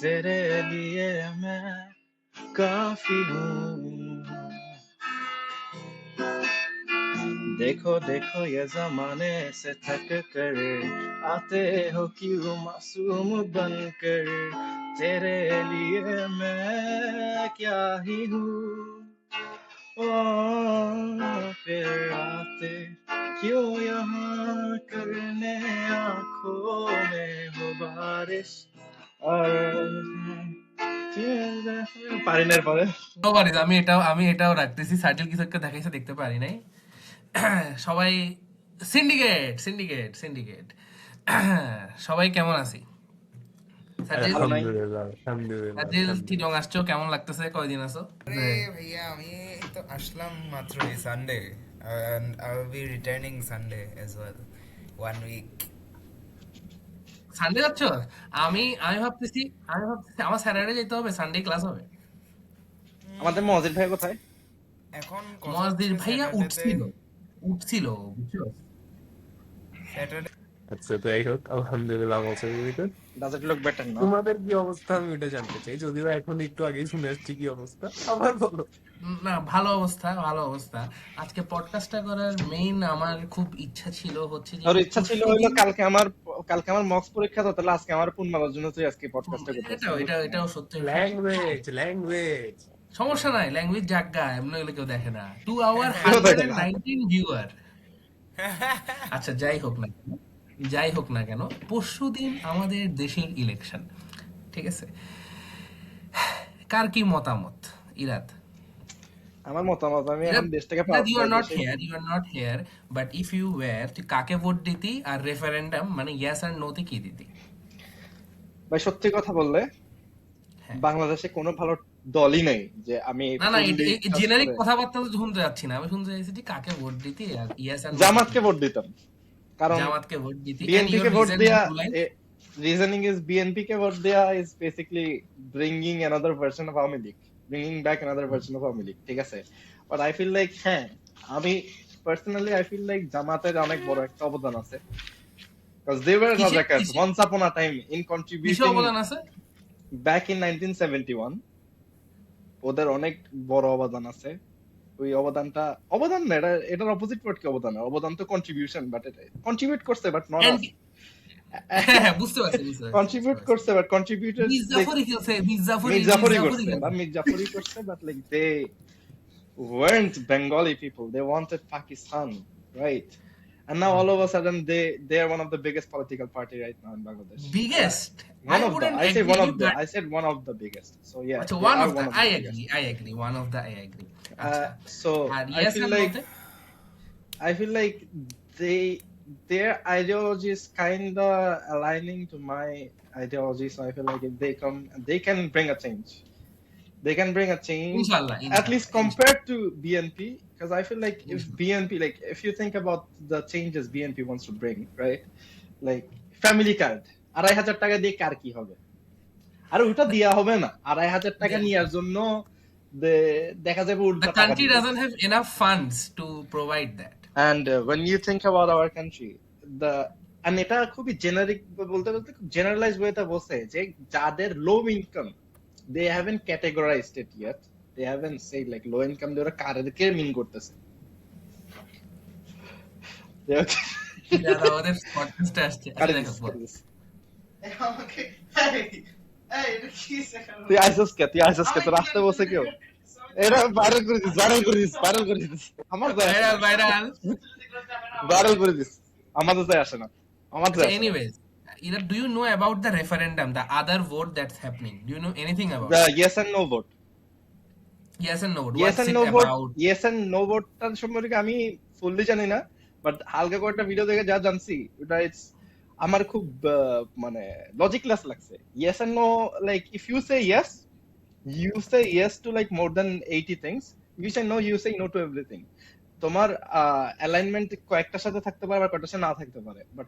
तेरे लिए मैं काफी हूँ। देखो देखो ये जमाने से थक कर आते हो क्यों मासूम बन कर, तेरे लिए मैं क्या ही हूँ। ओ फिर आते क्यों यहाँ करने आँखों में हो बारिश और পারি না এরপরে। নো ওয়ারিজ, আমি এটাও রাখতেছি। সার্টেল কিছু একটা দেখাইছে, দেখতে পারি নাই। সবাই সিন্ডিকেট সিন্ডিকেট সিন্ডিকেট সবাই কেমন আছি? সার্টেল, ভালো নাই। আলহামদুলিল্লাহ, আলহামদুলিল্লাহ, সার্টেল চিটং আলহামদুলিল্লাহ। আসছো, কেমন লাগতেছে? কয়দিন আছো? আরে ভাইয়া, আমি তো আসলাম মাত্র এই Sunday, and I will be returning Sunday as well. 1 week. Sunday যাচ্ছ? আমি আমি ভাবতেছি আমি ভাবতেছি আমার স্যাটারডে যেতে হবে, সানডে ক্লাস হবে। আমাদের মজিদ ভাই কোথায়? এখন কথা মজদির হচ্ছে ভাইয়া উঠছিল বুঝছো? স্যাটারডে আচ্ছা, তো যাই হোক, আলহামদুলিল্লাহ, I'm also really good. Does it look better না? তোমাদের কি অবস্থা আমি ওটা জানতে চাই, যদিও এখন একটু আগেই শুনে আসছি কি অবস্থা, আবার বলো। না, ভালো অবস্থা, ভালো অবস্থা। আজকে পডকাস্টটা করার মেইন আমার খুব ইচ্ছা ছিল হচ্ছে যে ওর ইচ্ছা ছিল হইলো কালকে আমার মক্স পরীক্ষা, তো তাহলে আজকে আমার পূর্ণাঙ্গের জন্য তুই আজকে পডকাস্টটা করতেছিস। এটাও সত্যি। ল্যাঙ্গুয়েজ সমস্যা নাই, ল্যাঙ্গুয়েজ জাগা এমন হলে কেউ দেখে না। 2 আওয়ার কেউ দেখে না। 119 ভিউয়ার। আচ্ছা, যাই হোক না কেন, পরশুদিন আমাদের দেশের ইলেকশন, ঠিক আছে? কার কি মতামত ইরাদ? আমার মতামত, আমি ইরাদ, এখন দেশটাকে you are not here, but if you were, তুই কাকে ভোট দিতি? আর রেফারেন্ডাম মানে ইয়েস আর নো তে কি দিতি? ভাই সত্যি কথা বললে হ্যাঁ। বাংলাদেশে কোনো ভালো দলই নেই যে আমি না, fully trust জেনারিক করে- কথাবার্তা তো শুনতে যাচ্ছি না, আমি শুনতে চাইছি যে কাকে ভোট দিতি আর ইয়েস আর জামাতকে ভোট দিতাম, কারণ জামাতকে ভোট দিতি। বিএনপি কে ভোট দেয়া, reasoning is BNP কে ভোট দেয়া is basically bringing another version of Awami League, bringing back another version of Awami League, ঠিক আছে? but I feel like হ্যাঁ, আমি personally I feel like জামাতের অনেক বড় একটা অবদান আছে, because they were Rajakas once upon a time in কিসে contributing অবদান আছে? back in 1971. ওদের অনেক বড় অবদান আছে। ওই অবদান না, এটার অপোজিট ওয়ার্ড কি অবদান? অবদান তো কন্ট্রিবিউশন, বাট এটা কন্ট্রিবিউট করছে বাট নট হ্যাঁ, বুঝতে পারছি। কন্ট্রিবিউট করছে বাট কন্ট্রিবিউটেড মির্জাফরি করছে, মির্জাফরি করছে, but like they weren't Bengali people, they wanted Pakistan, right? And now all of a sudden they are one of the biggest political party right now in Bangladesh. biggest. One of the, I said one of the biggest, so yeah, আচ্ছা, they one are of the, one of the I biggest. agree, one of the, I agree. আচ্ছা, So আর I yes feel and like no তে? I feel like their ideology is kinda aligning to my ideology, so I feel like if they come, they can bring a change. They can bring a change, ইনশাআল্লাহ, at least compared to BNP, because I feel like if BNP, like if you think about the changes BNP wants to bring, right? Like family card, 2,500 টাকা দিয়ে কার কি হবে? আর ওটা দেয়া হবে না, 2,500 টাকা নেওয়ার জন্য দেখা যাবে The উল্টা টাকা country দিবে। doesn't have enough funds to provide that. And when you think about our country, and এটা খুবই জেনারিক বলতে খুব জেনারেলাইজ ওয়েতে বলছে যে যাদের low income, they haven't categorized it yet, they haven't said like low income ওরা কারকে মিন করতেছে। যারা আমাদের পডকাস্টে আসছে, আচ্ছা দেখো বল। তুই আইসস কে তোর আসতে বসে কেউ এটা ভাইরাল করে দিস আমার ভাইরাল। ভাইরাল করে দিস, আমাদের যায় আসে না, আমাদের আসে না। Anyways, Ira, do you know about the referendum, the other vote that's happening? Do you know anything about The it? yes and no vote, Yes and no vote. yes What's and it no vote, about? yes and no vote টার সম্পর্কে আমি fully জানি না, but হালকা করে একটা video দেখে যা জানছি ওটা ইটস আমার খুব মানে লজিকলেস লাগছে। yes and no, like if you say yes to like more than 80 things, you say no, you say no to everything. তোমার অ্যালাইনমেন্ট কয়েকটার সাথে থাকতে পারে আর কয়েকটার সাথে না থাকতে পারে, বাট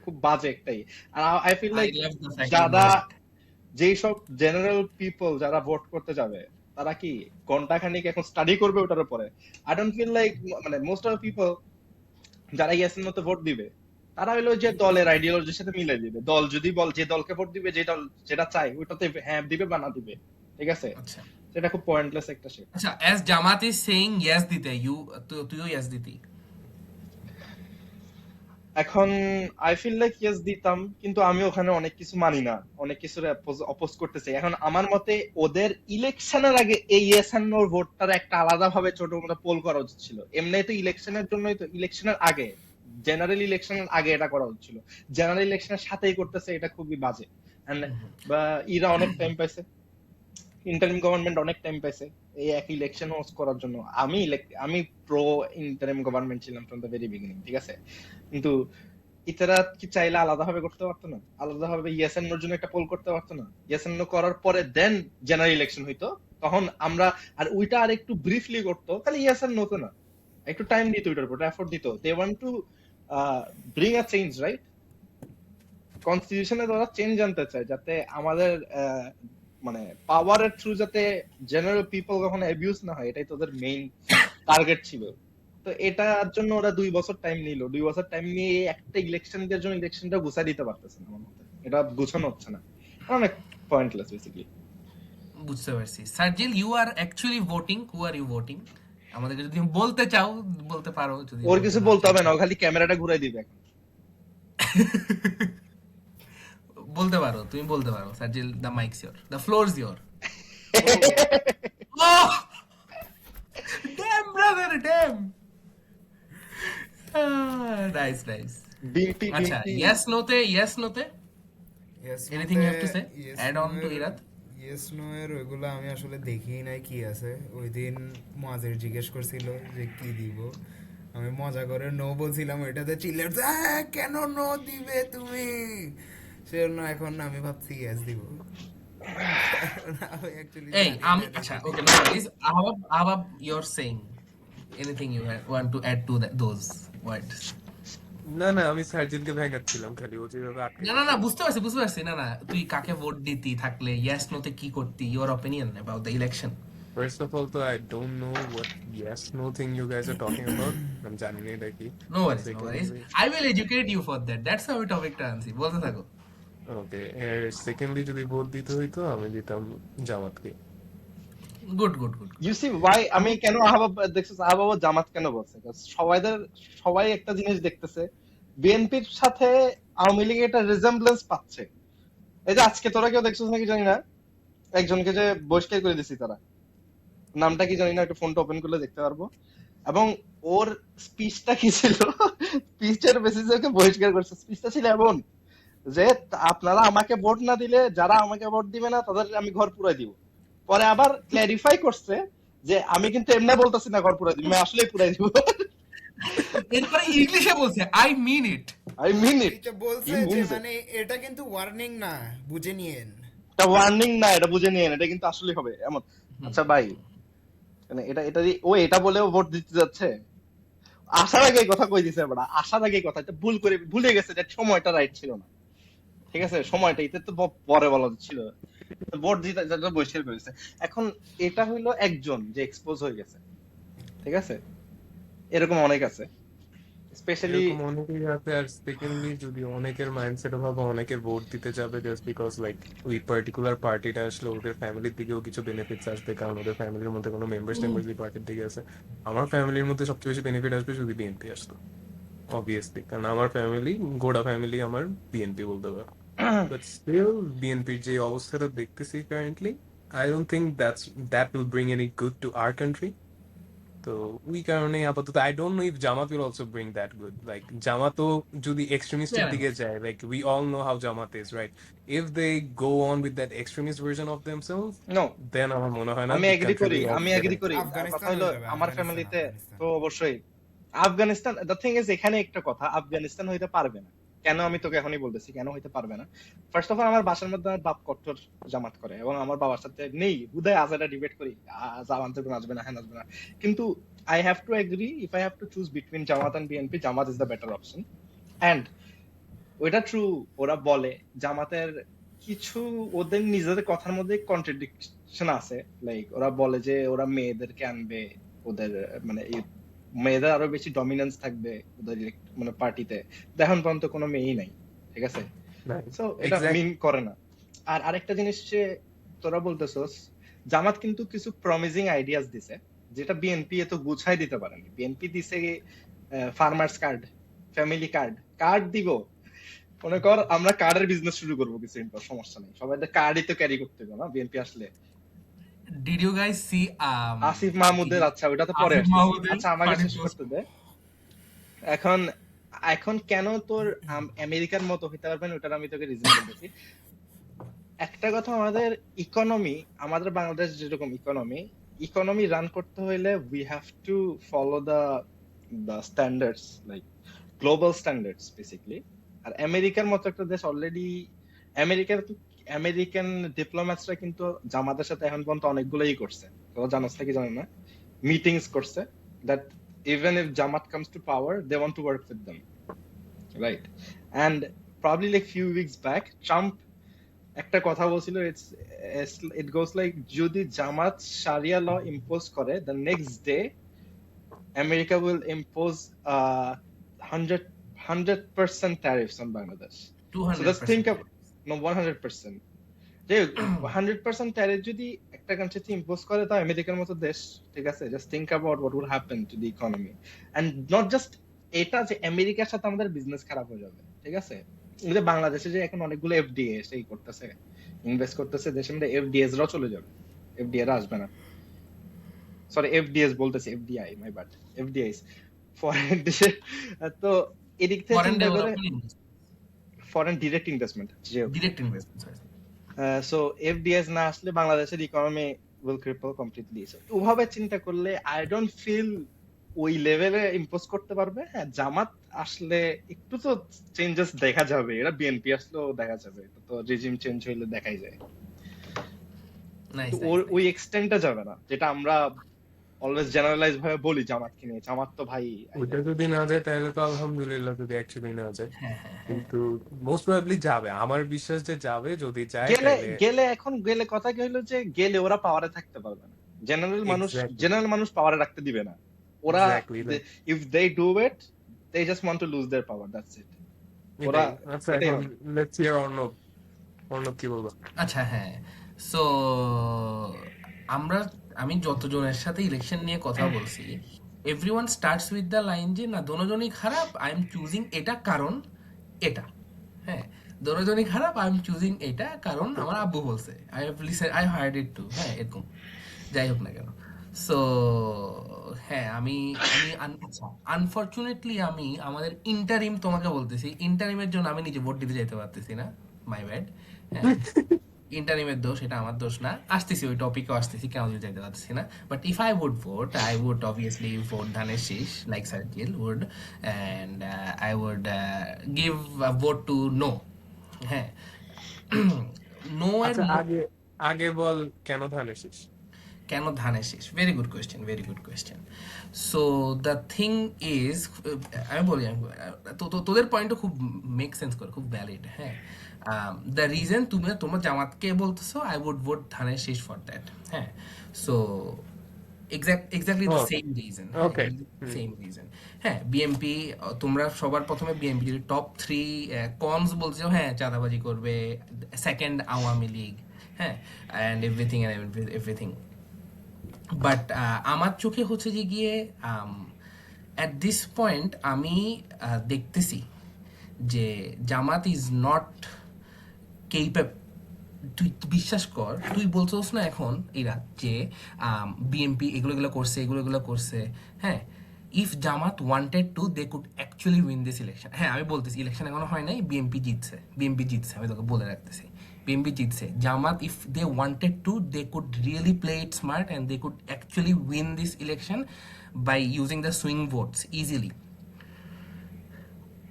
খুব বাজে একটাই। আর I feel like I love the fact যারা you know যেই সব জেনারেল পিপল যারা ভোট করতে যাবে তারা কি ঘন্টাখানিক এখন স্টাডি করবে ওটার উপরে? আই ডোন্ট ফিল লাইক, মানে মোস্ট অফ পিপল যারা ইয়েস এর মতো ভোট দিবে তারা হলো যে দলের আইডিওলজির সাথে মিলাই দিবে, দল যদি যে দলকে ভোট দিবে, যে দল যেটা চাই ওইটাতে হ্যাঁ দিবে বা না দিবে, ঠিক আছে? আচ্ছা সেটা খুব পয়েন্টলেস একটা shit। আচ্ছা, as Jamaat is saying yes দিতে, তুইও yes দিতি? এখন আই ফিল লাইক ইয়েস দিতাম, কিন্তু আমি ওখানে অনেক কিছু মানি না, অনেক কিছুর অপোজ করতেছি। এখন আমার মতে ওদের ইলেকশনের আগে এই ইয়েস এন্ড নোর ভোটটার একটা আলাদা ভাবে ছোট মোটো পোল করা উচিত ছিল। এমনি তো ইলেকশনের জন্যই তো, ইলেকশনের আগে, জেনারেল ইলেকশনের আগে এটা করা উচিত ছিল। জেনারেল ইলেকশনের সাথেই করতেছে, এটা খুবই বাজে। And বা ইরা অনেক টাইম পাইছে, ইন্টারিম গভর্নমেন্ট অনেক টাইম পাইছে এই এক ইলেকশন হোস্ট করার জন্য। আমি প্রো ইন্টারিম গভর্নমেন্ট ছিলাম ফ্রম দ্য ভেরি বিগিনিং, ঠিক আছে? কিন্তু ইতারা কি চাইলে আলাদাভাবে করতে পারতো না? আলাদাভাবে ইয়েস এন্ড নোর জন্য একটা পোল করতে পারতো না? ইয়েস এন্ড নো করার পরে দেন জেনারেল ইলেকশন হইতো, তখন আমরা, আর ওইটা আর একটু ব্রিফলি করতো, তাহলে ইয়েস এন্ড নো তো না, একটু টাইম দিত, ওইটার উপর এফোর্ট দিত। They want to bring a change, right? কনস্টিটিউশনে ওরা চেঞ্জ আনতে চায়, যাতে আমাদের মানে পাওয়ারের থ্রু যাতে জেনারেল পিপল কখনো অ্যাবিউজ না হয়, এটাই তোদের মেইন টার্গেট ছিল। তো এটার জন্য ওরা 2 বছর টাইম নিল, 2 বছর টাইম নিয়ে এই একটা ইলেকশনের জন্য ইলেকশনটা গুছাই দিতে পারতেছে না। আমার মতে এটা গুছানো হচ্ছে না, অনেক পয়েন্টলেস বেসিক্যালি। বুঝতে পারছি। Sarjil, you are actually voting, who are you voting? আমাদেরকে যদি বলতে চাও বলতে পারো, যদি ওর বলতে কিছু না বলতে চাও। হবে না, ও খালি ক্যামেরাটা ঘুরাই দিবে এখন। বলতে পারো, তুমি বলতে পারো Sarjil, the mic's your, the floor is your. Damn brother, damn. Nice nice. BNP আচ্ছা, বিএনপি ইয়েস নোতে, ইয়েস নোতে Yes, anything you have to say yes, add no on to এর ইরাত? yes, no এর ওইগুলো আমি আসলে দেখিই নাই কি আছে। ওই দিন মজার জিজ্ঞেস করছিল যে কি দিব, আমি মজা করে নো বলছিলাম, ওইটাতে চিল্লে উঠছে, কেন নো দিবে তুমি?" সেজন্য এখন আমি ভাবছি ইয়েস দিব। আমি actually এই জানি আমি, না যে আচ্ছা কি ওকে, দিব। No worries. Ahab your saying anything you want to add to those words? না না, আমি সার্জিলকে ভেঙাচ্ছিলাম খালি, ও যেভাবে আটকে না না না, গেছে। বুঝতে পারছি বুঝতে পারছি। না না, তুই কাকে ভোট দিতি থাকলে, ইয়েস নোতে কি করতি, your opinion about the election? First of all, তো I don't know what yes no thing you guys are talking about. আমি জানি না এটা কি। No worries, no worries, Secondly, I will educate you for that, that's how আমি টপিকটা আনছি, বলতে থাকো। ওকে, সেকেন্ডলি যদি ভোট দিতে হইতো আমি দিতাম জামাতকে। Good good good. You see why আমি কেন আহবাব দেখছিস, আহবাব জামাত কেন বলছে? Because সবাই একটা জিনিস দেখতেছে, বিএনপির সাথে আওয়ামী লীগ একটা রিজেম্বলেন্স পাচ্ছে। এই যে আজকে তোরা কেউ দেখছিস নাকি জানি না, একজনকে যে বহিষ্কার করে দিছি, তারা নামটা কি জানি না, একটু ফোনটা ওপেন করলে দেখতে পারবো। এবং ওর স্পিচটা কি ছিল, স্পিচের বেসিসে ওকে বহিষ্কার করছে। স্পিচটা ছিল এমন যে, আপনারা আমাকে ভোট না দিলে, যারা আমাকে ভোট দিবে না তাদের আমি ঘর পুরাই দিব। পরে আবার ক্ল্যারিফাই করছে যে আমি কিন্তু এমনি বলতেছি না ঘর পুরাই দিব, আমি আসলেই পুরাই দিব। এরপরে ইংলিশে বলছে, I mean it. I mean ইট, এইটা বলছে হি যে মিনস ইট। মানে এটা কিন্তু ওয়ার্নিং না, বুঝে নিয়েন। এটা ওয়ার্নিং না, এটা বুঝে নিয়েন, এটা কিন্তু আসলে হবে এমন। আচ্ছা ভাই, মানে এটা ও এটা বলেও ভোট দিতে যাচ্ছে? আসার আগে এই কথা কই দিছে, বড় আসার আগে এই কথা, এটা ভুলে গেছে যে সময়টা রাইট ছিল না, ঠিক আছে? সময়টা এটা তো পরে বলা ছিল, ভোট দিতে যেটা বহিষ্কার করেছে। এখন এটা হইলো একজন যে এক্সপোজ হয়ে গেছে, ঠিক আছে? এরকম অনেক আছে, স্পেশালি এরকম অনেকেই আছে। আর সেকেন্ডলি যদি অনেকের মাইন্ডসেট ভাবে অনেকের ভোট দিতে যাবে জাস্ট বিকজ লাইক ওই পার্টিকুলার পার্টিটা আসলে ওদের ফ্যামিলির দিকেও কিছু বেনিফিটস আসবে, কারণ ওদের ফ্যামিলির মধ্যে কোনো মেম্বার্স ওই পার্টির দিকে আছে। আমার ফ্যামিলির মধ্যে সবচেয়ে বেশি বেনিফিট আসবে যদি বিএনপি আসতো, অবভিয়াসলি, কারণ আমার ফ্যামিলি, গোড়া ফ্যামিলি আমার বিএনপি বলতে পারো। বাট স্টিল বিএনপির যে অবস্থাটা দেখতেছি currently, I don't think that will bring any good to our country. তো ওই কারণে আপাতত I don't know if Jamaat will also bring that good. Like জামাতও যদি এক্সট্রিমিস্টের দিকে যায়, like we all know how Jamaat is, right? If they go on with that extremist version of themselves, no, then আমার মনে হয় না আমি দ্য এগ্রি কান্ট্রি করি, উইল আমি অলসো গেট এগ্রি ইনটু করি। কথা আফগানিস্তান হলো হয়ে যাবে, আমার আফগানিস্তান, ফ্যামিলিতে আফগানিস্তান। তো অবশ্যই আফগানিস্তান। দ্য থিং ইজ, এখানে একটা কথা, আফগানিস্তান হইতে পারবে না। কেন আমি তোকে এখনই বলতেছি কেন হইতে পারবে না। ফার্স্ট অফ অল, আমার বাসার মধ্যে আমার বাপ কট্টর জামাত করে, এবং আমার বাবার সাথে নেই হুদায় আজ এটা ডিবেট করি, জামাত যখন আসবে না, হ্যাঁ আসবে না। কিন্তু I have to agree, if I have to choose between Jamaat and BNP, Jamaat is the better option. And ওইটা ট্রু, ওরা বলে জামাতের কিছু, ওদের নিজেদের কথার মধ্যে কন্ট্রাডিকশন আছে। লাইক ওরা বলে যে ওরা মেয়েদেরকে আনবে ওদের মানে মেয়েদের আরো বেশি ডমিনেন্স থাকবে ওদের মানে পার্টিতে, এখন পর্যন্ত কোনো মেয়েই নাই, ঠিক আছে? সো এটা এক্স্যাক্ট মিন করে না। আর আরেকটা জিনিস যে তোরা বলতেছস, জামাত কিন্তু কিছু প্রমিজিং আইডিয়াস দিছে যেটা বিএনপি এত গুছাই দিতে পারেনি। বিএনপি দিছে farmers card, family card, card দিব, মনে কর আমরা কার্ডের বিজনেস শুরু করবো কিছুদিন পর, সমস্যা নেই, সবাই কার্ডই তো ক্যারি করতে হবে না বিএনপি আসলে। Did you guys see Asif মাহমুদের, আচ্ছা ওটা তো পরে আসিফ আসছে, মাহমুদের আচ্ছা আমাকে ফানি শেষ পোস্ট? করতে দে। এখন এখন কেন তোর আমেরিকার মতো হইতে পারবে না, ওটার আমি তোকে রিজন বলতেছি। একটা কথা, আমাদের ইকোনমি, আমাদের বাংলাদেশ যেরকম ইকোনমি রান করতে হইলে we have to follow the standards, like global standards basically. আর আমেরিকার মতো একটা দেশ অলরেডি, আমেরিকান ডিপ্লোম্যাটসরা কিন্তু জামাতের সাথে এখন পর্যন্ত অনেকগুলোই করছে, তোরা জানোস নাকি জানো না, মিটিংস করছে, that even if Jamaat comes to power they want to work with them, right? And probably like few weeks back Trump একটা কথা বলছিল, ইট গোস লাইক, যদি জামাত শারিয়া ল ইম্পোজ করে, the next day America will impose 100% tariffs on Bangladesh. So let's think 200%। of, no, 100%, যে 100% tariff যদি একটা কান্ট্রিতে impose করে, তো আমেরিকার মতো দেশ, ঠিক আছে, just think about what will happen to the economy. And not just এটা যে আমেরিকার সাথে আমাদের বিজনেস খারাপ হয়ে যাবে, ঠিক আছে? এই যে বাংলাদেশে যে এখন অনেকগুলো এফডিএ সেই করতেছে, ইনভেস্ট করতেছে, দেশের মধ্যে এফডিএস রাও চলে যাবে, এফডিএ রা আসবে না, সরি এফডিএস বলতেছি, এফডিআই, মাই ব্যাড, এফডিআইস, ফরেন দেশে। তো এদিক থেকে ফরেন চিন্তা করে, ডেভেলপমেন্ট, ফরেন ডিরেক্ট ইনভেস্টমেন্ট, যে ডিরেক্ট ইনভেস্টমেন্ট। সো এফডিএস না আসলে বাংলাদেশের ইকোনমি উইল ক্রিপল কমপ্লিটলি। ওভাবে চিন্তা করলে আই ডোন্ট ফিল ওই লেভেলে ইম্পোজ করতে পারবে। হ্যাঁ, জামাত আসলে একটু তো চেঞ্জেস দেখা যাবে, এটা বিএনপি আসলেও দেখা যাবে, এটা তো রেজিম চেঞ্জ হইলে দেখাই যায়, নাইস তো ওই এক্সটেন্টটা যাবে না, যেটা আমরা অলওয়েজ জেনারেলাইজ ভাবে বলি জামাতকে নিয়ে। জামাত তো ভাই, ওইটা যদি না যায় তাহলে তো আলহামদুলিল্লাহ, যদি অ্যাকচুয়ালি না যায়। হ্যাঁ হ্যাঁ হ্যাঁ। কিন্তু মোস্ট প্রবাবলি যাবে, আমার বিশ্বাস যে যাবে। যদি যায় গেলে তাহলে গেলে এখন গেলে কথা কি হলো, যে গেলে ওরা পাওয়ারে থাকতে পারবে না, এক্স্যাক্টলি জেনারেল মানুষ পাওয়ারে রাখতে দিবে না ওরা। Exactly if they do it, they just want to lose their power, that's it. ওরা এটাই। আচ্ছা, এটাই এখন হবে। Let's here Arnab. অর্ণব কি বলবো? আচ্ছা হ্যাঁ, সো আমরা, আমি যতজনের সাথে ইলেকশন নিয়ে কথা বলছি, everyone starts with the line যে না দোনোজনই খারাপ, আই এম চুজিং এটা কারণ এটা। হ্যাঁ, দোনোজনই খারাপ, আই এম চুজিং এটা কারণ আমার আব্বু বলছে, I have listen, I heard it too. হ্যাঁ, এরকম যাই হোক না কেন। সো হ্যাঁ, আমি আমি আনফরচুনেটলি আমি আমাদের ইন্টারিম, তোমাকে বলতেছি, ইন্টারিমের জন্য আমি নিজে ভোট দিতে যেতে পারতেছি না, মাই ব্যাড। হ্যাঁ, ইন্টারিমের দোষ, এটা আমার দোষ না। আসতেছি, ওই টপিকেও আসতেছি, কেন দিতে যেতে পারতেছি না। But if I would vote, I would obviously vote ধানের শীষ, like Sarjil would, and I would give vote to no. হ্যাঁ, নো এর আচ্ছা, আগে আগে বল কেন ধানের শীষ? কেন ধানের শীষ? Very good question, very good question. So the thing is, আমি বলি, তোদের পয়েন্টও খুব মেক সেন্স করে, খুব ভ্যালিড। হ্যাঁ, দ্য রিজন, তোমার জামাতকে বলতেছো আই উড ভোট ধানের শীষ ফর দ্যাট। হ্যাঁ, সো এক্স্যাক্টলি দ্য ও, same reason, okay. Same reason. হ্যাঁ, বিএমপি, তোমরা সবার প্রথমে বিএমপি যদি টপ 3 কনস বলছো, হ্যাঁ চাঁদাবাজি করবে, সেকেন্ড আওয়ামী লীগ, হ্যাঁ, and everything and everything. But আমার চোখে হচ্ছে যে গিয়ে অ্যাট দিস পয়েন্ট আমি দেখতেছি যে জামাত ইজ নট কেপেবল। তুই বিশ্বাস কর, তুই বলছোস না এখন এরা যে বিএমপি এগুলো করছে, এগুলো করছে। হ্যাঁ, if Jamaat wanted to, they could actually win this election. হ্যাঁ, আমি বলতেছি ইলেকশন এখনো হয় নাই, বিএমপি জিতছে, আমি তোকে বলে রাখতেছি, বিএমপি জিতছে। Jamaat, if they wanted to, they could really play it smart and they could actually win this election by using the swing votes easily.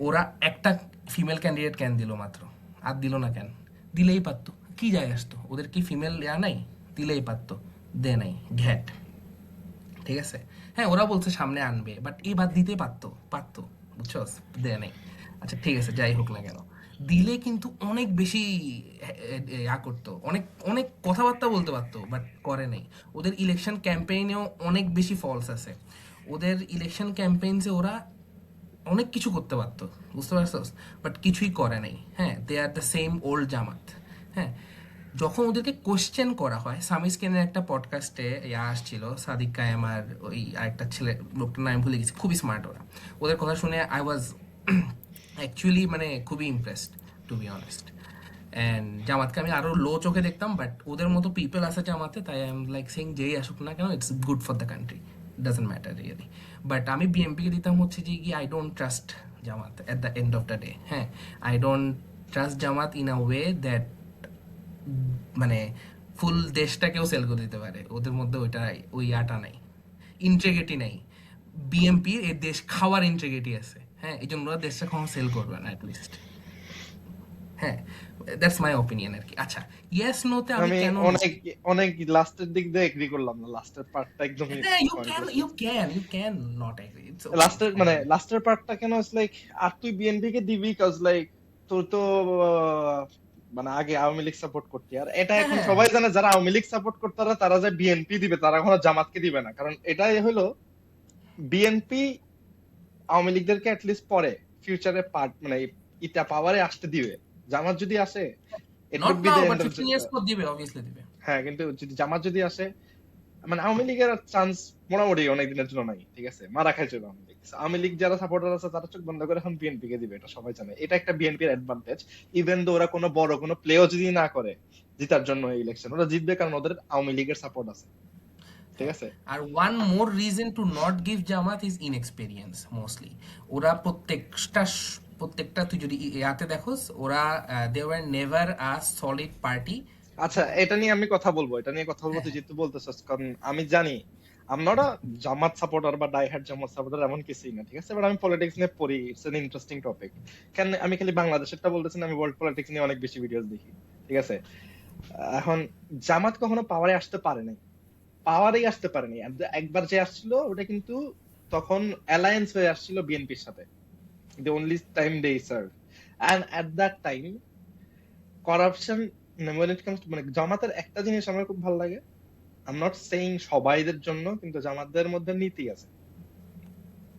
ওরা একটা ফিমেল ক্যান্ডিডেট কেন দিল মাত্র? আর দিল না কেন? দিলেই পারতো, কি যায় আসতো? ওদের কি ফিমেল নাই? দিলেই পারতো, দে নাই, ঘ্যাট। ঠিক আছে, হ্যাঁ ওরা বলছে সামনে আনবে, বাট এবার দিতে পারতো, বুঝছস, দে নাই। আচ্ছা ঠিক আছে, যাই হোক না কেন, দিলে কিন্তু অনেক বেশি করতো, অনেক অনেক কথাবার্তা বলতে পারতো, বাট করে নাই। ওদের ইলেকশন ক্যাম্পেইনেও অনেক বেশি ফলস আছে। ওদের ইলেকশন ক্যাম্পেইনসে ওরা অনেক কিছু করতে পারতো, বুঝতে পারছস, বাট কিছুই করে নাই। হ্যাঁ, দে আর দ্য সেম ওল্ড জামাত। হ্যাঁ, যখন ওদেরকে কোশ্চেন করা হয়, সামিসকেনের একটা পডকাস্টে আসছিল সাদিক কায়েম আর ওই আরেকটা ছেলে, লোকটার নাম ভুলে গেছি, খুবই স্মার্ট ওরা। ওদের কথা শুনে আই ওয়াজ অ্যাকচুয়ালি মানে খুবই impressed, to be honest. And জামাতকে আমি আরো লো চোখে দেখতাম, বাট ওদের মতো পিপল আছে জামাতে, তাই আই এম লাইক সেইং যেই আসুক না কেন, it's good for the country, doesn't matter really. But আমি বিএমপিকে দিতাম হচ্ছে যে কি, I don't trust Jamaat at the end of the day. হ্যাঁ, I don't trust Jamaat in a way that মানে ফুল দেশটাকেও সেল করে দিতে পারে। ওদের মধ্যে ওইটা, ওই আটা নাই, ইন্টিগ্রিটি নাই। বিএমপির এই দেশ খাওয়ার ইন্টিগ্রিটি আছে। হ্যাঁ, এই জন্য ওরা দেশটা কখনো সেল করবে না অ্যাটলিস্ট। হ্যাঁ, দ্যাটস মাই ওপিনিয়ন আর কি। আচ্ছা, ইয়েস নোতে আমি আমি কেন, অনেক অনেক লাস্টের দিক দিয়ে এগ্রি করলাম না, লাস্টের পার্টটা একদমই হ্যাঁ, pointless. You can not agree, it's লাস্টের মানে লাস্টের পার্টটা কেন লাইক, আর তুই বিএনপি কে দিবি কজ লাইক তোর তো মানে আগে আওয়ামী লীগ সাপোর্ট করতি, আর এটা এখন হ্যাঁ, সবাই জানে যারা আওয়ামী লীগ সাপোর্ট করতে তারা যে বিএনপি দিবে, তারা কখনো জামাতকে দিবে না। কারণ এটাই হলো বিএনপি আওয়ামী লীগদেরকে অ্যাটলিস্ট পরে ফিউচারে পার্ট মানে ইটা পাওয়ারে আসতে দিবে। জামাত যদি আসে it not would be now the but end of, 15 years পর দিবে, অবভিয়াসলি দিবে। হ্যাঁ কিন্তু যদি জামাত যদি আসে, মানে আওয়ামী লীগের চান্স মোটামুটি অনেক দিনের জন্য নাই, ঠিক আছে, মারা খাইছিল আওয়ামী লীগ। আওয়ামী লীগ যারা সাপোর্টার আছে তারা চোখ বন্ধ করে এখন বিএনপি কে দিবে, এটা সবাই জানে। এটা একটা বিএনপির অ্যাডভান্টেজ। ইভেন দো ওরা কোনো বড় কোনো প্লেও যদি না করে জিতার জন্য এই ইলেকশন, ওরা জিতবে কারণ ওদের আওয়ামী লীগের সাপোর্ট আছে, ঠিক আছে। আর one more reason to not give Jamaat is inexperience mostly. ওরা প্রত্যেকটা তুই যদি ইয়াতে দেখোস, ওরা they were never a solid party. আচ্ছা, এটা নিয়ে আমি কথা বলবো, এটা নিয়ে কথা বলবো, তুই যেহেতু বলতেছস, কারণ আমি জানি আমরা জামাত সাপোর্টার বা ডাই হার্ড জামাত সাপোর্টার এমন কিছুই না, ঠিক আছে, বাট আমি পলিটিক্স নিয়ে পড়ি, ইটস এন ইন্টারেস্টিং টপিক। কেন আমি খালি বাংলাদেশেরটা বলতেছি না, আমি ওয়ার্ল্ড পলিটিক্স নিয়ে অনেক বেশি ভিডিওস দেখি, ঠিক আছে। এখন জামাত কখনো পাওয়ারে আসতে পারে নাই, পাওয়ারেই আসতে পারেনি। একবার যে আসছিল ওটা কিন্তু তখন অ্যালায়েন্স হয়ে আসছিল বিএনপির সাথে, the only time they serve, and at that time corruption, when it comes to মানে জামাতের একটা জিনিস আমার খুব ভালো লাগে, I'm not saying সবাইদের জন্য, কিন্তু জামাতদের মধ্যে নীতি আছে,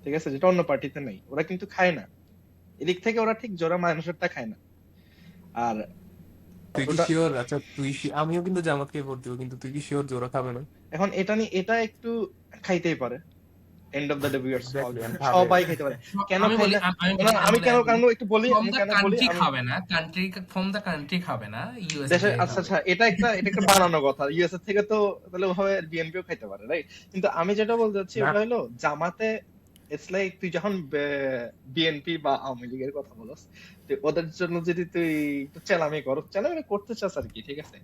ঠিক আছে, যেটা অন্য পার্টিতে নেই। ওরা কিন্তু খায় না, এদিক থেকে ওরা ঠিক জোড়া মানুষেরটা খায় না। আর তুই কি ওটা শিওর? আচ্ছা আমিও কিন্তু জামাতকে ভোট দিব, কিন্তু তুই কি শিওর জোরা খাবে না? এখন এটা নিয়ে এটা একটু খাইতেই পারে, and of the day we are small, Exactly, আমি সবাই খাইতে পারে। কেন আমি খাই বলি, না? আমি না, বলি, আমি কেন কেন একটু বলি, ফ্রম আমি দ্য কেন বলি, কান্ট্রি আমি খাবে না, ফ্রম দ্য কান্ট্রি খাবে না, ইউএস দেশে, থেকে আচ্ছা খাবে। আচ্ছা, এটা একটা বানানো কথা, ইউএসএ থেকে তো তাহলে ওভাবে বিএনপিও খাইতে পারে, রাইট। কিন্তু আমি যেটা বলতে চাচ্ছি না, ওটা হলো জামাতে ইটস লাইক, তুই যখন বিএনপি বা আওয়ামী লীগের কথা বলস, ওদের জন্য যদি তুই একটু চেলামি করো, চেলামি করতে চাস আর কি, ঠিক আছে,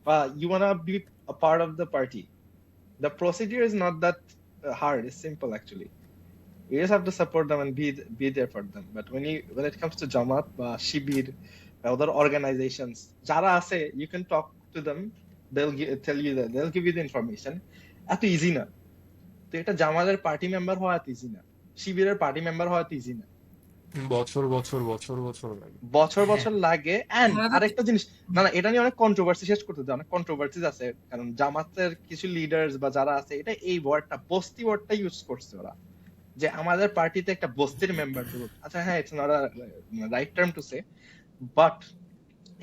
বা you wanna be a part of the party, the procedure is not that hard, it's simple actually. You just have to support them and be there for them. But when it comes to Jamaat বা শিবির other organizations যারা আছে, you can talk to them, tell you that they'll give you the information. এত easy না তো, এটা জামাতের party member হওয়া এত ইজি না, শিবিরের পার্টি মেম্বার হওয়া এত ইজি না, বছর বছর বছর বছর লাগে। বছর হ্যাঁ, বছর লাগে। এন্ড ওরা তো আরেকটা জিনিস, না না, এটা নিয়ে অনেক কন্ট্রোভার্সি, শেষ করতে দাও, অনেক কন্ট্রোভার্সিজ আছে, কারণ জামাতের কিছু লিডার্স বা যারা আছে, এটা এই ওয়ার্ডটা, বস্তি ওয়ার্ডটা ইউজ করছে ওরা, যে আমাদের পার্টিতে একটা বস্তির মেম্বার ঢুকুক। আচ্ছা হ্যাঁ, it's not a right term to say, but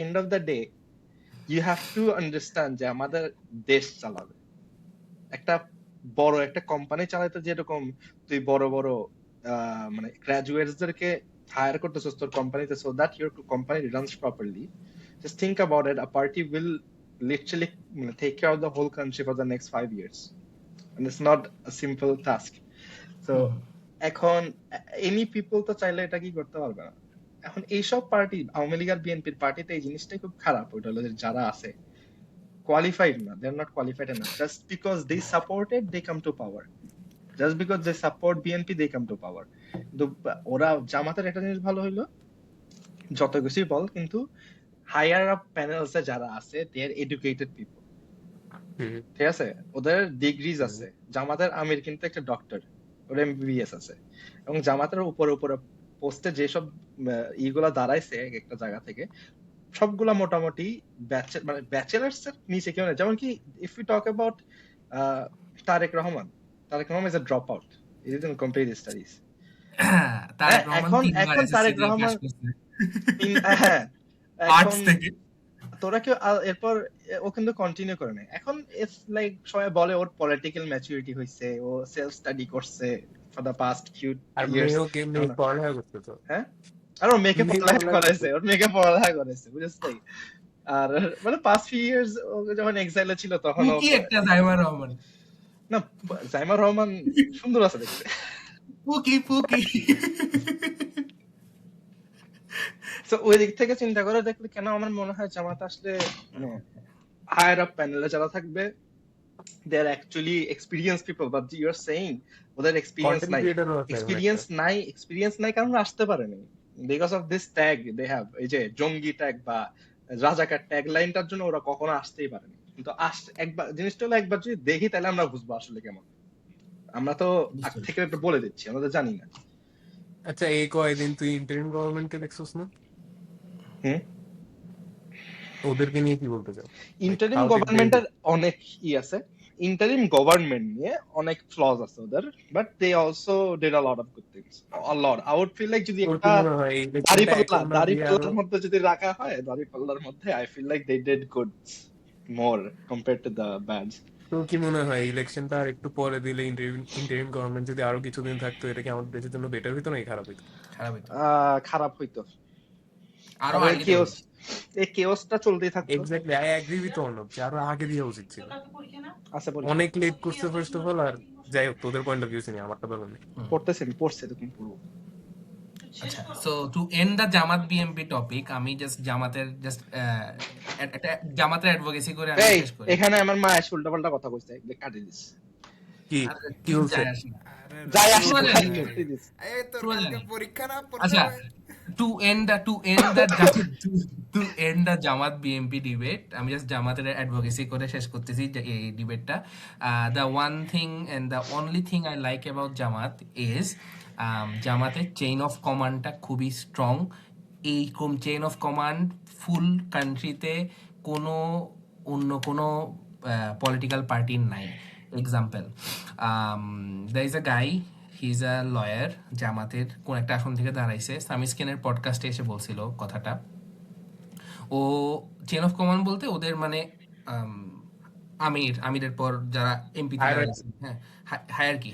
end of the day you have to understand যে আমাদের দেশ চালাবে একটা বড় একটা কোম্পানি চালাতে, যেরকম তুই বড় বড় মানে গ্রাজুয়েটস দেরকে হায়ার করতেছস তোর কোম্পানিতে, so that your company runs properly. Just think about it, a party will literally take care of the whole country for the next 5 years, and it's not a simple task. So এখন any people তো চাইলে এটা কি করতে পারবে না। এখন এইসব পার্টি, আওয়ামী লীগ আর বিএনপির পার্টিতে এই জিনিসটাই খুব খারাপ, ওইটা হলো যে যারা আছে qualified না, they are not qualified enough. Just because they support it, they come to power. Just because they support BNP, they come to power. কিন্তু ওরা জামাতের একটা জিনিস ভালো হইলো, যত কিছুই বল, কিন্তু হায়ার আপ প্যানেলস এ যারা আছে, they are educated people, ঠিক আছে, ওদের ডিগ্রিজ আছে। জামাতের আমির কিন্তু একটা ডক্টর, ওর এমবিবিএস আছে, এবং জামাতের উপরে উপরে পোস্টে যেসব ইগুলা দাঁড়াইছে এক একটা জায়গা থেকে, সবগুলা মোটামুটি মানে ব্যাচেলার্স এর নিচে কেউ নেই। যেমন কি if you talk about Tarique Rahman, Tarique Rahman is a drop out, He didn't complete his studies. Tarique Rahman এখন 3 বার এখন এসএসসি তারেক দিয়ে পাস রহমান করছে হ্যাঁ আর্টস এখন থেকে। তোরা কেউ এরপর ও কিন্তু কন্টিনিউ করে নাই। এখন ইটস লাইক সবাই বলে ওর পলিটিক্যাল ম্যাচুরিটি হইছে, ও সেলফ স্টাডি করছে ফর দ্য পাস্ট ফিউ আর ইয়ার্স। মেয়ে পড়ালেখা করতে তো হ্যাঁ আর ওর মেয়েকে মেয়ে পড়ালেখা পড়ালেখা করাইছে, করতে ওর মেয়েকে পড়ালেখা করাইছে, বুঝছিস তাই? আর মানে পাস্ট ফিউ ইয়ার্স ও যখন এক্সাইলে ছিল তখন ও কি একটা জাইমা রহমান, না জাইমা রহমান সুন্দর আছে দেখতে। পুকি পুকি। তো ওই দিক থেকে চিন্তা করে দেখলে কেন আমার মনে হয় জামাত আসলে মানে হায়ার আপ প্যানেলে যারা থাকবে they are actually experience people, but you are saying ওদের এক্সপিরিয়েন্স কন্টেন্ট নাই। ক্রিয়েটরও আছে এক্সপিরিয়েন্স নাই কারণ আসতে পারেনি because of this tag they have, এই যে জঙ্গি ট্যাগ বা রাজাকার ট্যাগ লাইনটার জন্য ওরা কখনো আসতেই পারেনি। কিন্তু একবার জিনিসটা হলো একবার যদি দেখি তাহলে আমরা বুঝবো আসলে কেমন। আমরা তো আগ থেকে একটু বলে দিচ্ছি, আমরা তো জানি না। আচ্ছা এই কয়দিন তুই ইন্টারিম গভর্নমেন্টকে দেখছস না? হুম ওদেরকে নিয়ে কি বলতে চাও? Interim How did they do? গভর্নমেন্টের অনেক আছে, ইন্টারিম গভর্নমেন্ট নিয়ে অনেক ফ্লজ আছে ওদের, but they also did a lot of good things, a lot. I would feel like যদি তোর কি একটা মনে হয় এই ইলেকশনটা এখন না দিয়ে আরো দাড়িপাল্লার মধ্যে যদি রাখা হয়, দাড়িপাল্লার মধ্যে I feel like they did good more compare to the bad. তোর কি মনে হয় ইলেকশনটা আর একটু পরে দিলে ইন্টারিম গভর্নমেন্ট যদি আরো কিছুদিন থাকতো এটা কি আমাদের দেশের জন্য বেটার হইতো নাকি খারাপ হইতো? খারাপ হইতো, খারাপ হইতো, আরো আর আগে দেওয়া উচিত। এই কেওসটা চলতেই থাকতো। Exactly, I agree with Arnab যে আরো আগে দেওয়া উচিত ছিল। আচ্ছা বলি, অনেক লেট করছে ফার্স্ট অফ অল। আর যাই হোক তোদের পয়েন্ট অফ ভিউ শুনি, আমারটা বলো না। পড়ছে এরকম পড়বো। আচ্ছা, so to end the Jamaat BNP topic, আমি জাস্ট জামাতের অ্যাডভোকেসি করে আমি এই শেষ করি। এখানে আমার মা এসে উল্টাপাল্টা কথা কইছে, কাটি দিস। কি আর কি বলছে? যায় আসে না। আরে যাই আসে শোনা না, যায় না। কাটি দিস। এই তোর শোনা যায় কালকে না। পরীক্ষা না আচ্ছা, পড়তে to end the Jamaat BNP debate, আমি জাস্ট জামাতের অ্যাডভোকেসি করে শেষ করতেছি যে এই ডিবেটটা। The one thing and the only thing I like about Jamaat is জামাতের চেইন অফ কমান্ডটা খুবই স্ট্রং। এই চেইন অফ কমান্ড ফুল কান্ট্রিতে কোনো অন্য কোনো পলিটিক্যাল পার্টির নাই। Example, there is a guy, he is a lawyer, জামাতের কোন একটা আসন থেকে দাঁড়াইছে, সামিস্কেনের পডকাস্টে এসে বলছিল কথাটা। ও চেন অফ কমান্ড বলতে ওদের মানে আমিরের পর যারা এমপি থেকে Hierarchy. হ্যাঁ,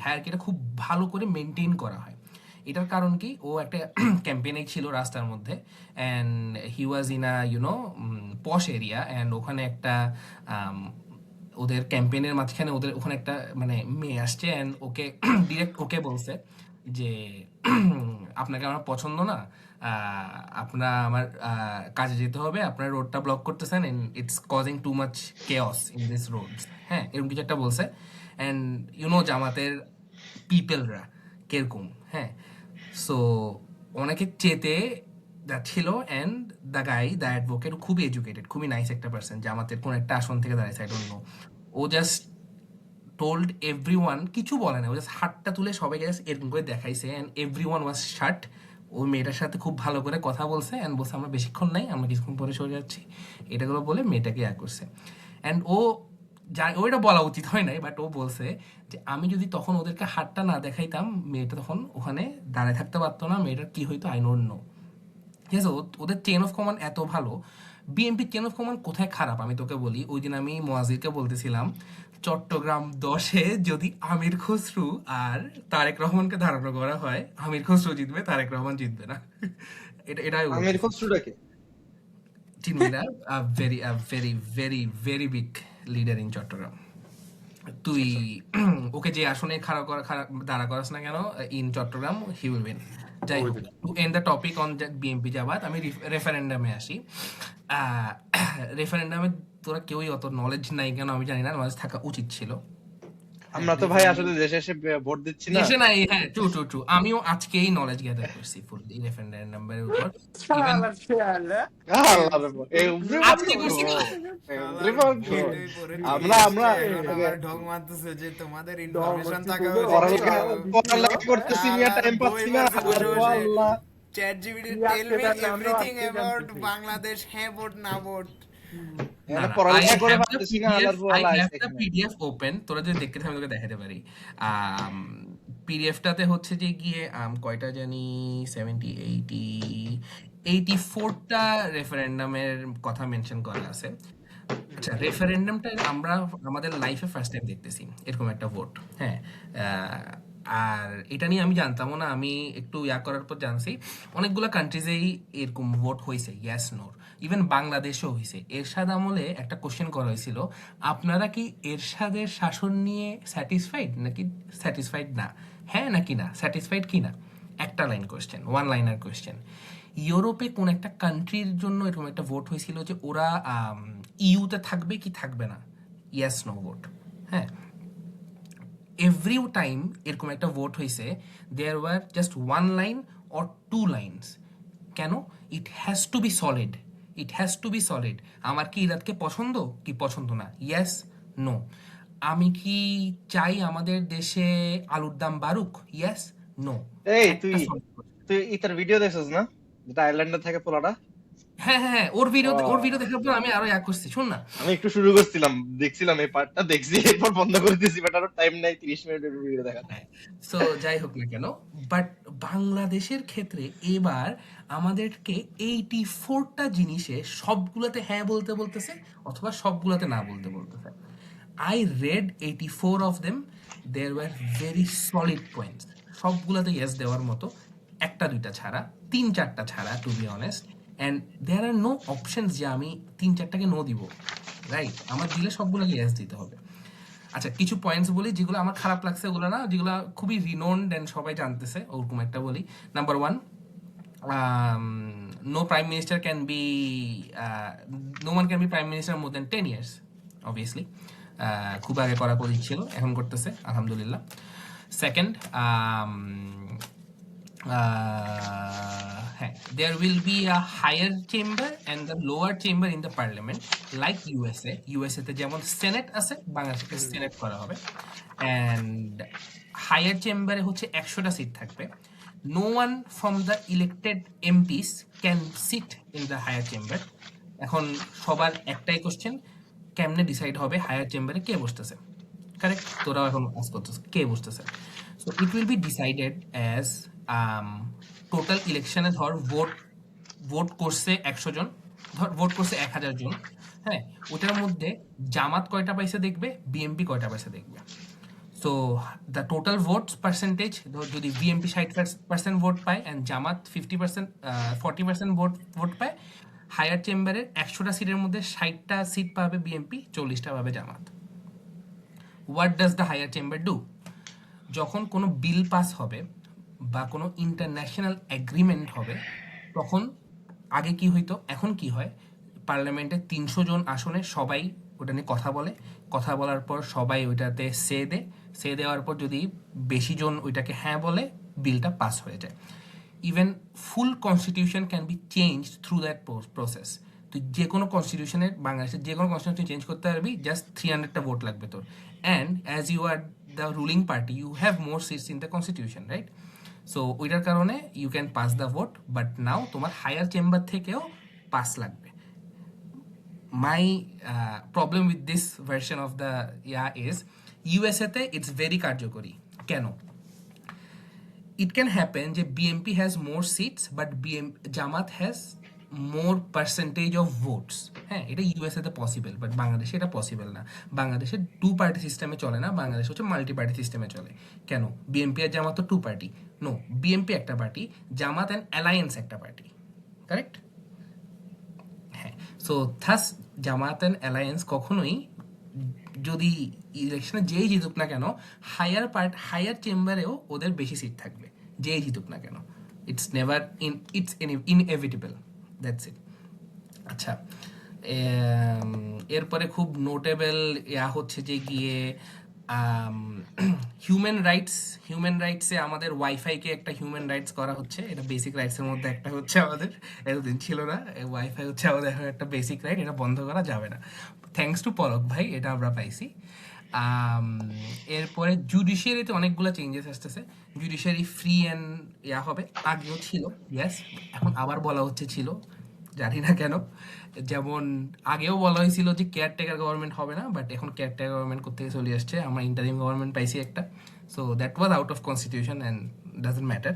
হায়ারকিটা খুব ভালো করে মেনটেন করা হয়। এটার কারণ কি, ও একটা ক্যাম্পেইনে ছিল রাস্তার মধ্যে, and he was in a posh area, and ওখানে একটা ওদের ক্যাম্পেইনের মাঝখানে ওদের ওখানে একটা মানে মেয়ে আসছে, অ্যান্ড ওকে ডিরেক্ট ওকে বলছে যে আপনাকে আমার পছন্দ না, আপনার আমার কাজে যেতে হবে, আপনার রোডটা ব্লক করতেছেন, and it's causing too much chaos in this roads. হ্যাঁ, এরকম কিছু একটা বলছে। অ্যান্ড জামাতের পিপলরা কিরকম, হ্যাঁ। সো অনেকে চেতে যাচ্ছিল, and the guy the advocate খুবই এডুকেটেড, খুবই নাইস একটা পার্সন, জামাতের কোন একটা আসন থেকে দাঁড়াইছে, আই ডোন্ট নো। ও জাস্ট টোল্ড এভরিওয়ান, কিছু বলে না, ও জাস্ট হাতটা তুলে সবাইকে জাস্ট এরকম করে দেখাইছে, অ্যান্ড এভরিওয়ান ওয়াজ শাট। ওই মেয়েটার সাথে খুব ভালো করে কথা বলছে, অ্যান্ড বলছে আমরা বেশিক্ষণ নাই, আমরা কিছুক্ষণ পরে সরে যাচ্ছি, এটাগুলো বলে মেয়েটাকে করছে। অ্যান্ড ওইটা বলা উচিত হয় নাই, বাট ও বলছে যে আমি যদি তখন ওদেরকে হাতটা না দেখাইতাম, মেয়েটা তখন ওখানে দাঁড়ায় থাকতে পারতো না, মেয়েটার কি হইতো আই ডোন্ট নো। ঠিক আছে, ওদের চেন অফ কমান্ড এত ভালো। বিএনপির চেন অফ কমান্ড কোথায় খারাপ আমি তোকে বলি। ওই দিন আমি মোয়াজিরকে বলতেছিলাম, চট্টগ্রাম 10-এ যদি আমির খসরু আর তারেক রহমানকে ধারণা করা হয়, আমির খসরু জিতবে, তারেক রহমান জিতবে না। এটাই আমির খসরুটাকে চিনবি না? Very very very very big leader in Chattogram. তুই ওকে যে আসনে দাঁড়া করাস না কেন in Chattogram, he will win. যাই হোক, to end the topic on BNP Jamaat, আমি রেফারেন্ডামে আসি। রেফারেন্ডামে তোরা কেউই অত নলেজ নাই কেন আমি জানি না, নলেজ থাকা উচিত ছিল। আমরা তো ভাই আসলে দেশে এসে ভোট দিচ্ছি না। দেশে নাই, হ্যাঁ, ট্রু। আমিও আজকেই নলেজ গ্যাদার করছি ফুল রেফারেন্ডামের উপর। ইভেন আল্লাহ রে বাবা, আজকে করছি না। আমরা ঢং মারতেছে যে তোমাদের ইনফরমেশন থাকা পড়ালেখা করতেছি মিয়া, টাইম পাচ্ছি না। Allah ChatGPT tell me everything about Bangladesh, হ্যাঁ ভোট না ভোট। এখানে পড়ালেখা করে পাচ্ছি না। আল্লাহর I ওয়ালা have আছে the এখানে। PDF open, তোরা যদি দেখতে চাস আমি তোকে দেখাতে পারি। পিডিএফটাতে হচ্ছে যে গিয়ে কয়টা জানি 84টা রেফারেন্ডামের কথা মেনশন করা আছে। আচ্ছা, রেফারেন্ডামটা আমরা আমাদের লাইফে ফার্স্ট টাইম দেখতেছি এরকম একটা ভোট। হ্যাঁ, আর এটা নিয়ে আমি জানতামও না, আমি একটু করার পর জানছি অনেকগুলো কান্ট্রিজেই এরকম ভোট হয়েছে ইয়েস নোর, ইভেন বাংলাদেশেও হয়েছে। এরশাদ আমলে একটা কোশ্চেন করা হয়েছিল, আপনারা কি এরশাদের শাসন নিয়ে স্যাটিসফাইড নাকি স্যাটিসফাইড না, হ্যাঁ নাকি না, স্যাটিসফাইড কি না, একটা line question, one liner question. ইউরোপে কোন একটা কান্ট্রির জন্য এরকম একটা ভোট হয়েছিল যে ওরা ইউতে থাকবে কি থাকবে না, ইয়েস নো ভোট। হ্যাঁ, এভরি টাইম এরকম একটা ভোট হয়েছে, there were just one line or two lines. কেন? It has to be solid, it has to be solid. আমার কি ইরাদকে পছন্দ কি পছন্দ না, ইয়েস নো। আমি কি চাই আমাদের দেশে আলুর দাম বাড়ুক, ইয়েস নো। এই একটা তুই solid কথা। তুই ইতার ভিডিও দেখছিস না, যেটা আয়ারল্যান্ডে থাকে পোলাটা? হ্যাঁ হ্যাঁ হ্যাঁ, ওর ভিডিও আহ, দেখার পর আমি আরো করছি, শোন না। আমি একটু শুরু করছিলাম, দেখছিলাম এই পার্টটা, দেখছি, এরপর বন্ধ করে দিয়েছি, বাট আরো টাইম নাই 30 মিনিটের ভিডিও দেখার। সো যাই হোক না কেন, বাট বাংলাদেশের ক্ষেত্রে এবার আমাদেরকে 84টা জিনিসে সবগুলোতে হ্যাঁ বলতে বলতেছে অথবা সবগুলোতে না বলতে বলতেছে। I read 84 of them, there were very solid points, সবগুলোতে ইয়েস দেওয়ার মতো, একটা দুইটা ছাড়া, তিন চারটা ছাড়া to be honest. And there are no options যে আমি তিন চারটাকে নো দিব, রাইট? আমার দিলে সবগুলোকে ইয়েস দিতে হবে। আচ্ছা, কিছু পয়েন্টস বলি যেগুলো আমার খারাপ লাগছে, ওগুলো না, যেগুলো খুবই রিনোন্ড অ্যান্ড সবাই জানতেছে, ওরকম একটা বলি। Number one, no prime minister can be, no one can be prime minister more than 10 years, obviously. খুব আগে করা করি ছিল, এখন করতেছে আলহামদুলিল্লাহ। সেকেন্ড, হ্যাঁ, there will be a higher chamber and the lower chamber in the parliament, like USA. ইউএসএতে যেমন সেনেট আছে, বাংলাদেশে সেনেট করা হবে। অ্যান্ড হায়ার চেম্বারে হচ্ছে 100টা সিট থাকবে। No one from the elected MPs can sit in the higher chamber. এখন সবার একটাই কোশ্চেন, কেমনে ডিসাইড হবে হায়ার চেম্বারে কে বসতেছে? কারেক্ট, তোরাও এখন আস করতেছে কে বসতেছে। So it will be decided as total ইলেকশনে, ধর ভোট করছে 100 জন, ধর ভোট করছে 1000 জন। হ্যাঁ, ওটার মধ্যে জামাত কয়টা পাইছে দেখবে, বিএমপি কয়টা পাইছে দেখবে। So the total votes percentage, যদি বিএমপি 60% ভোট পায় অ্যান্ড জামাত 50%, 40% ভোট পায়, হায়ার চেম্বারের 100টা সিটের মধ্যে 60টা সিট পাবে বিএমপি, 40টা পাবে Jamaat. What does the higher chamber do? যখন কোনো বিল পাস হবে বা কোনো ইন্টারন্যাশনাল এগ্রিমেন্ট হবে, তখন আগে কি হইতো, এখন কি হয়, পার্লামেন্টে 300 জন আসনে সবাই ওটা নিয়ে কথা বলে, কথা বলার পর সবাই ওইটাতে সে দেওয়ার পর যদি বেশি জন ওইটাকে হ্যাঁ বলে, বিলটা পাস হয়ে যায়। Even full constitution can be change through that process. তুই যে কোনো কনস্টিটিউশনের, বাংলাদেশের যে কোনো কনস্টিটিউশন চেঞ্জ করতে পারবি, জাস্ট 300টা ভোট লাগবে তোর। And as you are the ruling party, you have more seats in the constitution, right? So ওইটার কারণে you can pass the vote, but now তোমার হায়ার চেম্বার থেকেও পাস লাগবে। My problem with this version of the is, ইউএসএতে it's very কার্যকরী। কেন? it can happen যে BNP has more seats but Jamaat has more percentage of votes। হ্যাঁ, এটা USA তে পসিবল, বাট বাংলাদেশে এটা পসিবল না। বাংলাদেশে 2 পার্টি সিস্টেমে চলে না, বাংলাদেশ হচ্ছে মাল্টি পার্টি সিস্টেমে চলে। কেন? বিএনপি আর জামাত তো 2 পার্টি, নো, বিএনপি একটা পার্টি, জামাত অ্যান্ড অ্যালায়েন্স একটা পার্টি, কারেক্ট? হ্যাঁ, so thus Jamaat and alliance কখনোই, যদি ইলেকশনে যেই জিতুক না কেন, হায়ার চেম্বারেও ওদের বেশি সিট থাকবে, যেই জিতুক না কেন। It's never it's inevitable, that's it. আচ্ছা, এরপরে খুব নোটেবল হচ্ছে যে গিয়ে হিউম্যান রাইটসে আমাদের ওয়াইফাইকে একটা হিউম্যান রাইটস করা হচ্ছে। এটা বেসিক রাইটসের মধ্যে একটা হচ্ছে, আমাদের এতদিন ছিল না। ওয়াইফাই হচ্ছে আমাদের এখন একটা বেসিক রাইট, এটা বন্ধ করা যাবে না। থ্যাঙ্কস টু পলক ভাই, এটা আমরা পাইছি। এরপরে জুডিশিয়ারিতে অনেকগুলো চেঞ্জেস আসতেছে। জুডিশিয়ারি ফ্রি অ্যান্ড হবে, আগেও ছিল, ইয়েস, এখন আবার বলা হচ্ছে ছিল, জানি না কেন। যেমন আগেও বলা হয়েছিল যে কেয়ারটেকার গভর্নমেন্ট হবে না, বাট এখন কেয়ারটেকার গভর্নমেন্ট কোথেকে চলে আসছে, আমরা ইন্টারিম গভর্নমেন্ট পাইছি একটা। So that was out of constitution and doesn't matter.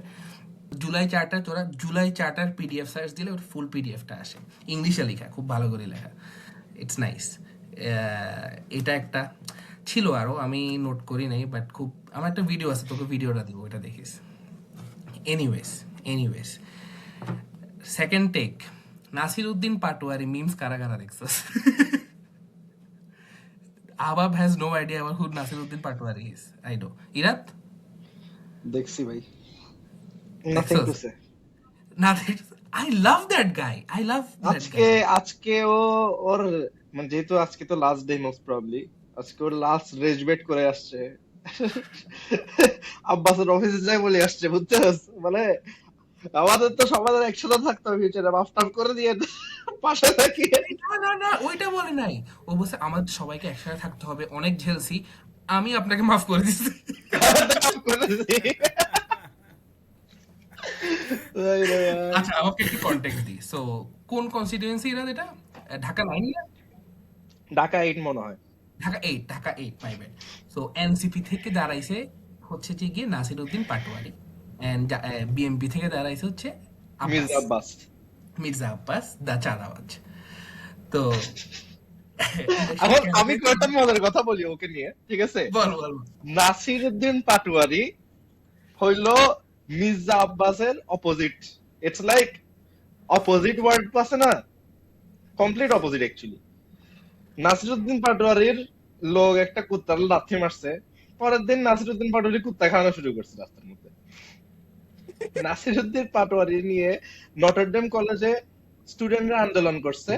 July charter, তোরা জুলাই চার্টার পিডিএফ সার্চ দিলে ওর ফুল পিডিএফটা আসে, ইংলিশে লেখা, খুব ভালো করে লেখা, ইটস নাইস। এটা একটা ছিল আরও, আমি নোট করি নাই, বাট খুব, আমার একটা ভিডিও আছে, তোকে ভিডিওটা দিব, ওটা দেখিস। Anyways second take, Nasir Uddin Patwari memes কারা কারা দেখছস? Abab has no idea about who Nasir Uddin Patwari is. I know. Irat? দেখছি ভাই, nothing to say. Nothing. I love that guy. I love that আজকে guy. আজকে ও ওর মানে যেহেতু আজকে তো লাস্ট ডে মোস্ট প্রবাবলি, আজকে ওর লাস্ট রেজবেট করে আসছে। আব্বাসের অফিসে যাই বলে আসছে, বুঝছিস? মানে আমাদের তো সমাজের একসাথে থাকতে হবে ফিউচারে, মাফ টাফ করে দিয়ে পাশে থাকি। না, ওইটা বলে নাই। ও বলছে আমাদের সবাইকে একসাথে থাকতে হবে, অনেক ঝেলছি, আমি আপনাকে মাফ করে দিচ্ছি। আচ্ছা, আমাকে একটু কন্টেক্সট দিই। সো কোন কনস্টিটিউয়েন্সি এরা? এটা ঢাকা 9 না? ঢাকা 8 মনে হয়। Dhaka 8 my bad. So NCP থেকে দাঁড়াইছে হচ্ছে যে গিয়ে নাসির উদ্দিন পাটোয়ারি, এন্ড বিএমপি থেকে দাঁড়াইছে হচ্ছে মির্জা আব্বাস। মির্জা আব্বাস দা চাঁদাবাজ। তো আমি কয়েকটা মজার কথা বলি ওকে নিয়ে, ঠিক আছে? বল। নাসির উদ্দিন পাটোয়ারি হইল মির্জা আব্বাসের opposite. It's like opposite word আছে না, কমপ্লিট অপোজিট অ্যাকচুয়ালি। নাসিরুদ্দিন পাটোয়ারির লোক একটা কুত্তার লাথি মারছে, পরের দিন নাসিরুদ্দিন পাটোয়ারি কুত্তা খাওয়ানো শুরু করছে রাস্তার মধ্যে। নাসিরুদ্দিন পাটোয়ারি নিয়ে নটরডেম কলেজে স্টুডেন্টরা আন্দোলন করছে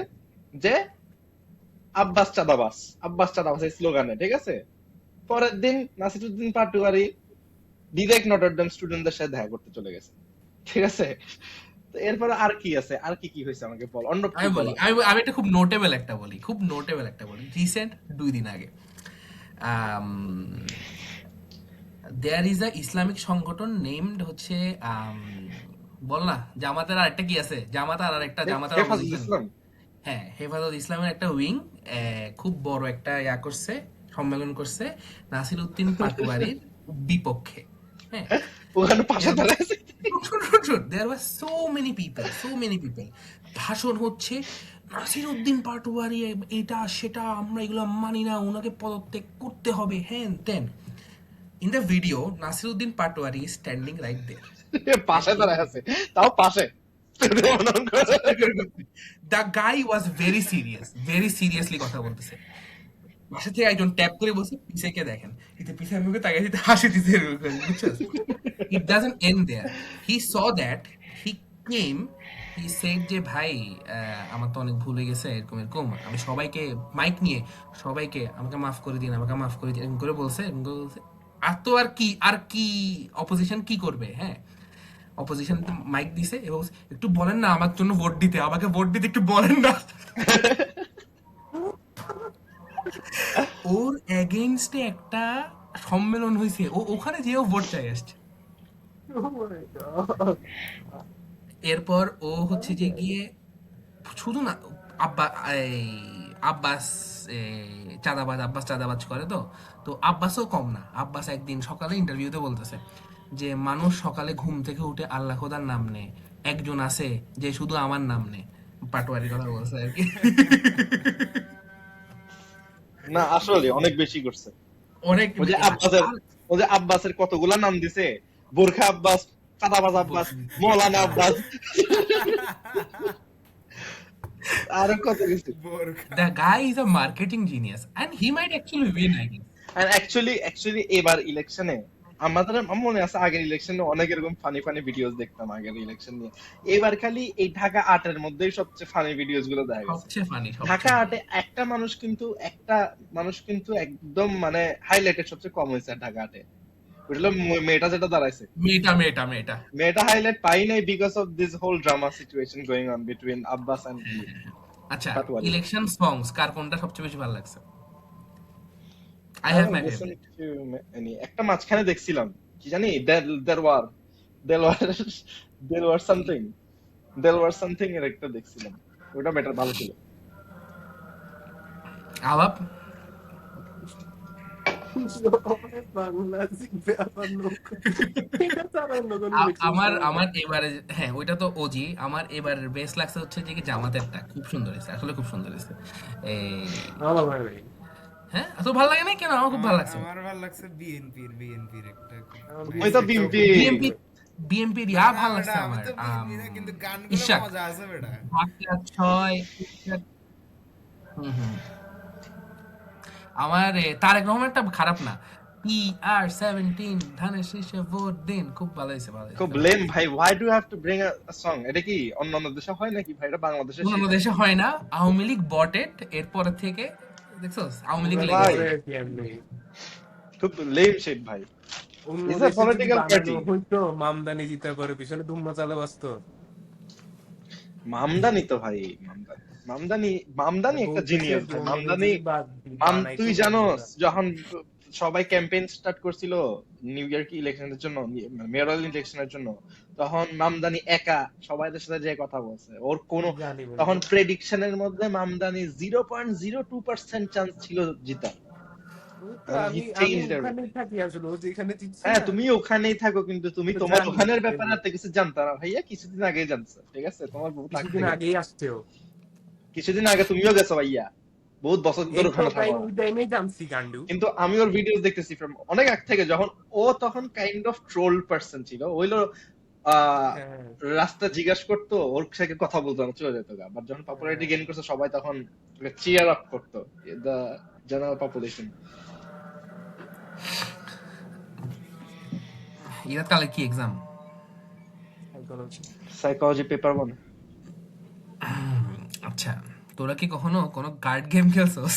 যে আব্বাস চাঁদাবাস, আব্বাস চাঁদাবাস এই স্লোগানে, ঠিক আছে? পরের দিন নাসিরুদ্দিন পাটোয়ারি ডিরেক্ট নটরডেম স্টুডেন্টদের সাথে দেখা করতে চলে গেছে, ঠিক আছে? তো এরপরে আর কি আছে, আর কি হয়েছে আমাকে বল, অন্য আমি বলি, আমি একটা খুব নোটেবল একটা বলি, রিসেন্ট 2 দিন আগে দেয়ার ইজ আ ইসলামিক সংগঠন নেমড হচ্ছে বল না, জামাতের আরেকটা কি আছে, জামাতের হেফাজত ইসলাম। হ্যাঁ, হেফাজত ইসলামের একটা উইং খুব বড় একটা করছে, সম্মেলন করছে নাসির উদ্দিন পাটোয়ারির বিপক্ষে। হ্যাঁ, ওখানে পাশে দাঁড়াইছে। there were so many people. ভাষণ হচ্ছে, নাসির উদ্দিন পাটোয়ারি এটা সেটা, আমরা এগুলো মানি না, ওনাকে পদত্যাগ করতে হবে, হ্যান তেন। In the video Nasir Uddin Patwari is standing right there, পাশে দাঁড়ায় আছে, তাও পাশে। The guy was very seriously কথা বলতেছে। বাসা থেকে একজন ট্যাপ করে বসে পিছে কে দেখেন, পিছে আমি ওকে তাকিয়ে দিতে হাসি দিতে, বুঝছিস? It doesn't end there. He saw that, he came, he said যে ভাই আমার তো অনেক ভুল হয়ে গেছে, এরকম আমি সবাইকে মাইক নিয়ে সবাইকে আমাকে মাফ করে দিন এরকম করে বলছে। আর তো আর কি অপোজিশন কি করবে? হ্যাঁ, অপোজিশন মাইক দিছে এবং একটু বলেন না আমার জন্য ভোট দিতে, আমাকে ভোট দিতে একটু বলেন না। ওর এগেইনস্টে একটা সম্মেলন হয়েছে, ও ওখানে যেও ভোট চাই আসছে। এরপর ও হচ্ছে যে গিয়ে শুধু না আব্বাস চাঁদাবাজ করে, তো আব্বাসও কম না। আব্বাস একদিন সকালে ইন্টারভিউতে বলতেছে যে মানুষ সকালে ঘুম থেকে উঠে আল্লাহ খোদার নাম নেয়, একজন আছে যে শুধু আমার নাম নেয়। পাটোয়ারি কথা বলছে আর কি। না আসলে অনেক বেশি করছে। অনেক ও যে আব্বাসের কতগুলা নাম দিছে, বোরখা আব্বাস, চাঁদাবাজ আব্বাস, মৌলানা আব্বাস, আরো কত কিছু। The guy is a marketing genius and he might actually win, I guess. And actually এবার ইলেকশনে আমাদের আমার মনে আছে আগের ইলেকশনে অনেক এরকম ফানি ভিডিওস দেখতাম আগের ইলেকশন নিয়ে। এবার খালি এই ঢাকা 8 এর মধ্যেই সবচেয়ে ফানি ভিডিওস গুলো দেখা গেছে। সবচেয়ে ফানি ঢাকা 8 এ একটা মানুষ কিন্তু একদম মানে হাইলাইটেড সবচেয়ে কম হয়েছে ঢাকা 8 এ। বুঝলো, মেয়েটা যেটা দাঁড়াইছে, মেয়েটা হাইলাইট পাই নাই because of this whole drama situation going on between Abbas and. আচ্ছা, ইলেকশন সংস কার কোনটা সবচেয়ে বেশি ভালো লাগছে? I have my favorite. একটা মাঝখানে দেখছিলাম কি জানি, সামথিং এর একটা দেখছিলাম, ওটা বেটার ভালো ছিল। আবাব বাংলা জিপে আবার নৌকা, এটা ছাড়া অন্য কোনো ইলেকশন আমার সময় আমার এবারে, হ্যাঁ ওইটা তো ওজি, আমার এবারের বেস্ট লাগছে হচ্ছে যে কি জামাতেরটা খুব সুন্দর হয়েছে, আসলে খুব সুন্দর হয়েছে। এই আমার ভালো লাগে। হ্যাঁ তো ভালো লাগে না কেন, আমার খুব ভালো লাগছে। আমার ভালো লাগছে বিএনপির একটা খুব আমার ওই তো message বিএমপি। ছিল। বিএমপি, বিএমপির না ইয়া না ভালো বেটা, লাগছে আমি আমার, তো বিএনপি না, কিন্তু গানগুলো ইশাক, মজা আছে বেটা। ঢাকা 6, হুম হুম। আমার তারেক রহমানটা খারাপ না, PR-17 ধানের শীষে ভোট দিন, খুব ভালো হয়েছে, ভালো হয়েছে, খুব ভালো লেম হয়েছে। ভাই, why do you have to bring a song? এটা কি অন্যান্য দেশে হয় নাকি ভাই? এটা বাংলাদেশের অন্যান্য shit। দেশে হয় না, আওয়ামী লীগ বটেড, এরপরে থেকে দেখছো আওয়ামী লীগ ওরা লেগে ভাই গেছে। করে কি এমনি খুব লেম shit ভাই। অন্য It's a দেশে যদি political বানানো party। হইতো মামদানি জিতে করে পিছনে ধুম্মা চালে বাঁচতো। মামদানি তো ভাই, মামদানি মামদানি মামদানি একটা বলতেছে জিনিয়াস ভাই। অন্য মামদানি, যদি বানাইতো তুই জানোস বন্ধুরা। যখন সবাই ক্যাম্পেইন স্টার্ট করছিল নিউ ইয়র্ক ইলেকশনের জন্য, মেয়রাল ইলেকশনের জন্য, তখন মামদানি একা সবাইদের সাথে যে কথা বলছে, ওর কোনো জানি তখন বন্ধু। প্রেডিকশনের মধ্যে মামদানি 0.02% চান্স ছিল জিতার। ওই তো And he আমি changed ওখানেই everything। থাকি আসলে, ও যেখানে জিতছে হ্যাঁ না তুমি ওখানেই থাকো, কিন্তু তুমি তো তোমার জানি ওখানের ব্যাপারে এমনি। আর তো কিছু জানতা না ভাইয়া, কিছুদিন আগে জানছো, ঠিক আছে? তোমার বহুত আগ কিছুদিন থেকে, আগেই আসছেও। কিছুদিন আগে তুমিও গেছো ভাইয়া, বহুত বছর ধরে এই তো ওখানে ভাই থাকো। ওই টাইমেই জানছি গান্ডু। কিন্তু আমি ওর ভিডিওস দেখতেছি from অনেক আগ থেকে, যখন ও তখন কাইন্ড অফ ট্রোল পার্সন ছিল, ওইলো হ্যাঁ রাস্তা জিজ্ঞাসা করতো, ওর সাথে কথা বলতো না, চলে যেত গা। বাট যখন পপুলারিটি গেইন করছে সবাই তখন চিয়ার আপ করতো, দ্য জেনারেল পপুলেশন। এরা তাহলে কি এক্সাম? সাইকোলজি। Psychology paper 1। আচ্ছা, তোরা কি কখনো কোনো কার্ড গেম খেলছস?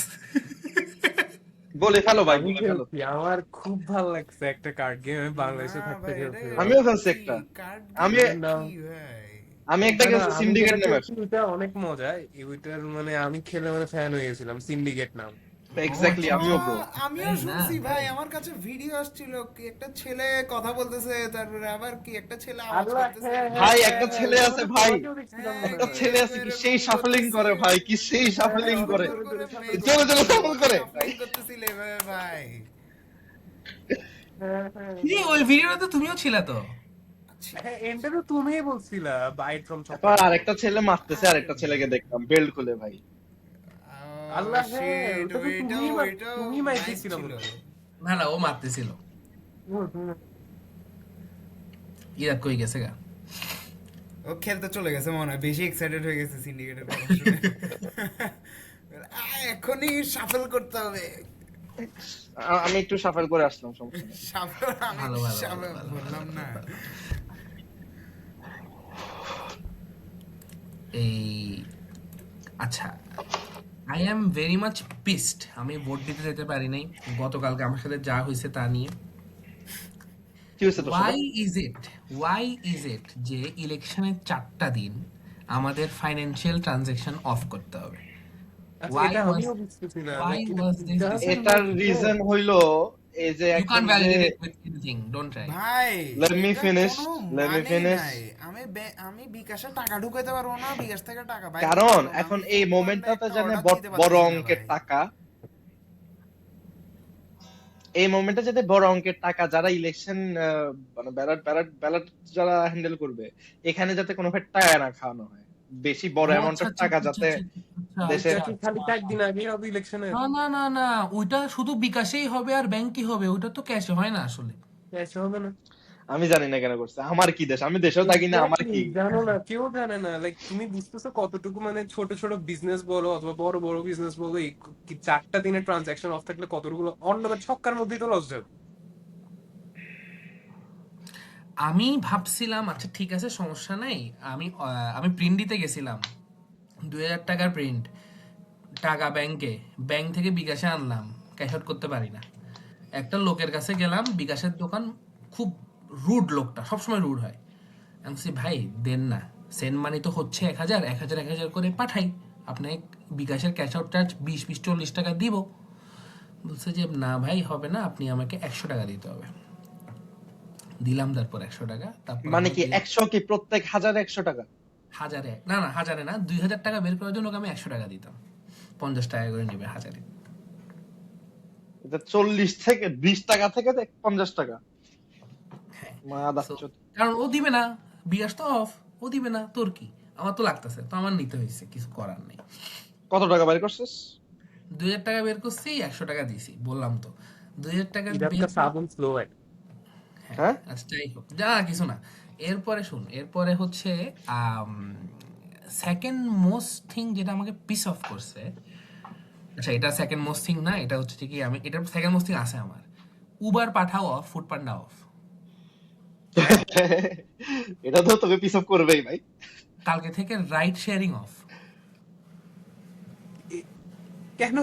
বলে ফেলো ভাই, আমি বলে ফেলো। খেলছি, আমার খুব ভালো লাগছে একটা কার্ড গেম, আমি বাংলাদেশে না থাকতে ভাই, এটা খেলছিলাম। আমিও খেলছি কি একটা। কার্ড আমি গেম এটার নাম, কি ভাই? আমি একটা না না খেলছি আমি সিন্ডিকেট যেটা নামের। খেলছি ওইটা অনেক মজা। ওইটার মানে আমি খেলে মানে ফ্যান হয়ে গেছিলাম, সিন্ডিকেট নাম। ও এক্স্যাক্টলি, আচ্ছা আমিও আচ্ছা, ব্রো। আমিও তাই না শুনছি ভাই, ভাই? আমার কাছে ভিডিও আসছিল, কি একটা ছেলে কথা বলতেছে, তারপরে আবার কি একটা ছেলে আওয়াজ আল্লাহ, করতেছে। হ্যাঁ হ্যাঁ ভাই হ্যাঁ একটা হ্যাঁ, ছেলে ওটা আছে মনে হয় ভাই, তোমাকেও দেখছিলাম হ্যাঁ, মনে একটা হয়। ছেলে এরকম আছে কি সেই এরকম শাফলিং করতেছে, করে ভাই, কি সেই হ্যাঁ হ্যাঁ, শাফলিং অনেক করে, জোরে জোরে shuffle জোরে জোরে করতেছিল। শাফল করে ভাই। শাফলিং করতেছিল এভাবে ভাই। হ্যাঁ হ্যাঁ কি রে, হ্যাঁ ওই ভিডিওতে তুমিও ছিলা তো? হ্যাঁ, এন্ডে তো তুমিই বলছিলা বাইট ফ্রম তারপর চক্কর। আরেকটা ছেলে মারতেছে আরেকটা ছেলেকে দেখলাম বেল্ট খুলে ভাই। আল্লাহ, হ্যাঁ শিট, ওটা তো ওইটাও তুমিই ওইটাও তুমি মাইর নাইস দিচ্ছিলাম ছিল। মনে হয়। না না, ও মারতেছিল। ইরা কই গেছে গা? ও খেলতে চলে গেছে মনে হয়, বেশি এক্সাইটেড হয়ে গেছে সিন্ডিকেটের কথা শুনে। এখনই শাফল করতে হবে। আমি একটু সাফার করে আসলাম, সমস্যা নেই। শাফল, আমি ভালো ভালো ভালো শাফল ভালো বললাম ভালো না। ভালো। এই আচ্ছা, I am very much pissed, আমি ভোট দিতে যেতে পারি নাই গতকালকে, আমার সাথে যা হয়েছে তা নিয়ে। কি হয়েছে তোর সাথে? ওয়াই ইজ ইট যে ইলেকশনের 4টা দিন আমাদের ফাইন্যান্সিয়াল ট্রানজাকশন অফ করতে হবে? আচ্ছা, Why এটা was আমিও বুঝতেছি না, why like, এটা was this doesn't decided? এটার make রিজন sense. হইলো এই যে You এখন can't যে, validate it with anything. Don't try. ভাই let me এটা finish, কোনো let me মানেই finish। নাই। আমি বিকাশে টাকা ঢুকাইতে পারবো না, বিকাশ থেকে টাকা বাইর করতে কারণ পারবো না, এখন আমি এই ফুটবলে মোমেন্টটাতে একটা জানে অর্ডার দিতে বড় পারতেছি না অঙ্কের ভাই। টাকা, এই মোমেন্টে যাতে বড় অঙ্কের টাকা যারা ইলেকশন মানে ব্যালট ব্যালট ব্যালট যারা হ্যান্ডেল করবে, এখানে যাতে কোনো ভাবে টাকা না খাওয়ানো হয়, বেশি বড় ও আচ্ছা অ্যামাউন্টের আচ্ছা টাকা আচ্ছা যাতে আচ্ছা আচ্ছা দেশে। ওইটা আচ্ছা কি আচ্ছা। খালি কয়েকদিন আগেই হবে ইলেকশনের? না না না না, ওইটা শুধু বিকাশেই হবে আর ব্যাংকই হবে, ওটা তো ক্যাশে হয় না আসলে। ক্যাশে হবে না? আমি জানি না কেন করছে, আমার কি দেশ, আমি দেশেও থাকি না, আমার এক্স্যাক্টলি, কি। জানো না, কেউ জানে না। লাইক তুমি বুঝতেছো কতটুকু মানে ছোট ছোট বিজনেস বলো অথবা বড় বড় বিজনেস বলো, এই কি 4টা দিনের ট্রানজাকশন অফ থাকলে কতটুকু অন্য ছক্কার মধ্যেই তো লস যাবে। আমি ভাবছিলাম আচ্ছা ঠিক আছে সমস্যা নাই, আমি প্রিন্ট দিতে গেছিলাম 2000 টাকার প্রিন্ট, টাকা ব্যাংকে, ব্যাংক থেকে বিকাশে আনলাম, ক্যাশ আউট করতে পারি না। একটা লোকের কাছে গেলাম, বিকাশের দোকান, খুব রুড লোকটা, সবসময় রুড হয়। আমি বলছি ভাই দেন না, সেন্ড মানি তো হচ্ছে 1000 1000 1000 করে পাঠাই, আপনাকে বিকাশের ক্যাশ আউট চার্জ 20 20 40 টাকা দিব। বলছে যে না ভাই হবে না, আপনি আমাকে 100 টাকা দিতে হবে। দিলাম তারপর 100 টাকা, তারপর মানে কি আমাকে 100 কি প্রত্যেক 100 টাকা? হাজারে, না না হাজারে না, 2000 টাকা বের করার জন্য ওকে আমি 100 টাকা দিতাম, 50 টাকা করে নেবে হাজারে। এটা 40 থেকে 20 টাকা থেকে 50 টাকা মা So, দাচ্চত। কারণ ও দিবে না, বিয়াস তো অফ, ও দিবে না, তোর কি? আমার তো লাগতেছে, তো আমার নিতে হয়েছে, কিছু করার নেই। কত টাকা বাইর করছিস? 2000 টাকা বের করছি, 100 টাকা দিছি, বললাম তো। 2000 টাকা इधर বের का साबुन स्लो है। হ্যাঁ, হ্যাঁ আচ্ছা যাই হোক, যা কিছু না। এরপরে শুন, এরপরে হচ্ছে সেকেন্ড মোস্ট থিং যেটা আমাকে পিস অফ করছে, আচ্ছা এটা সেকেন্ড মোস্ট থিং না, এটা হচ্ছে কি, আমি এটা সেকেন্ড মোস্ট থিং আছে আমার। Uber Pathao of, food panda of. হ্যাঁ, এটা তো তোকে পিস অফ করবেই ভাই। কালকে থেকে রাইড শেয়ারিং অফ। কেন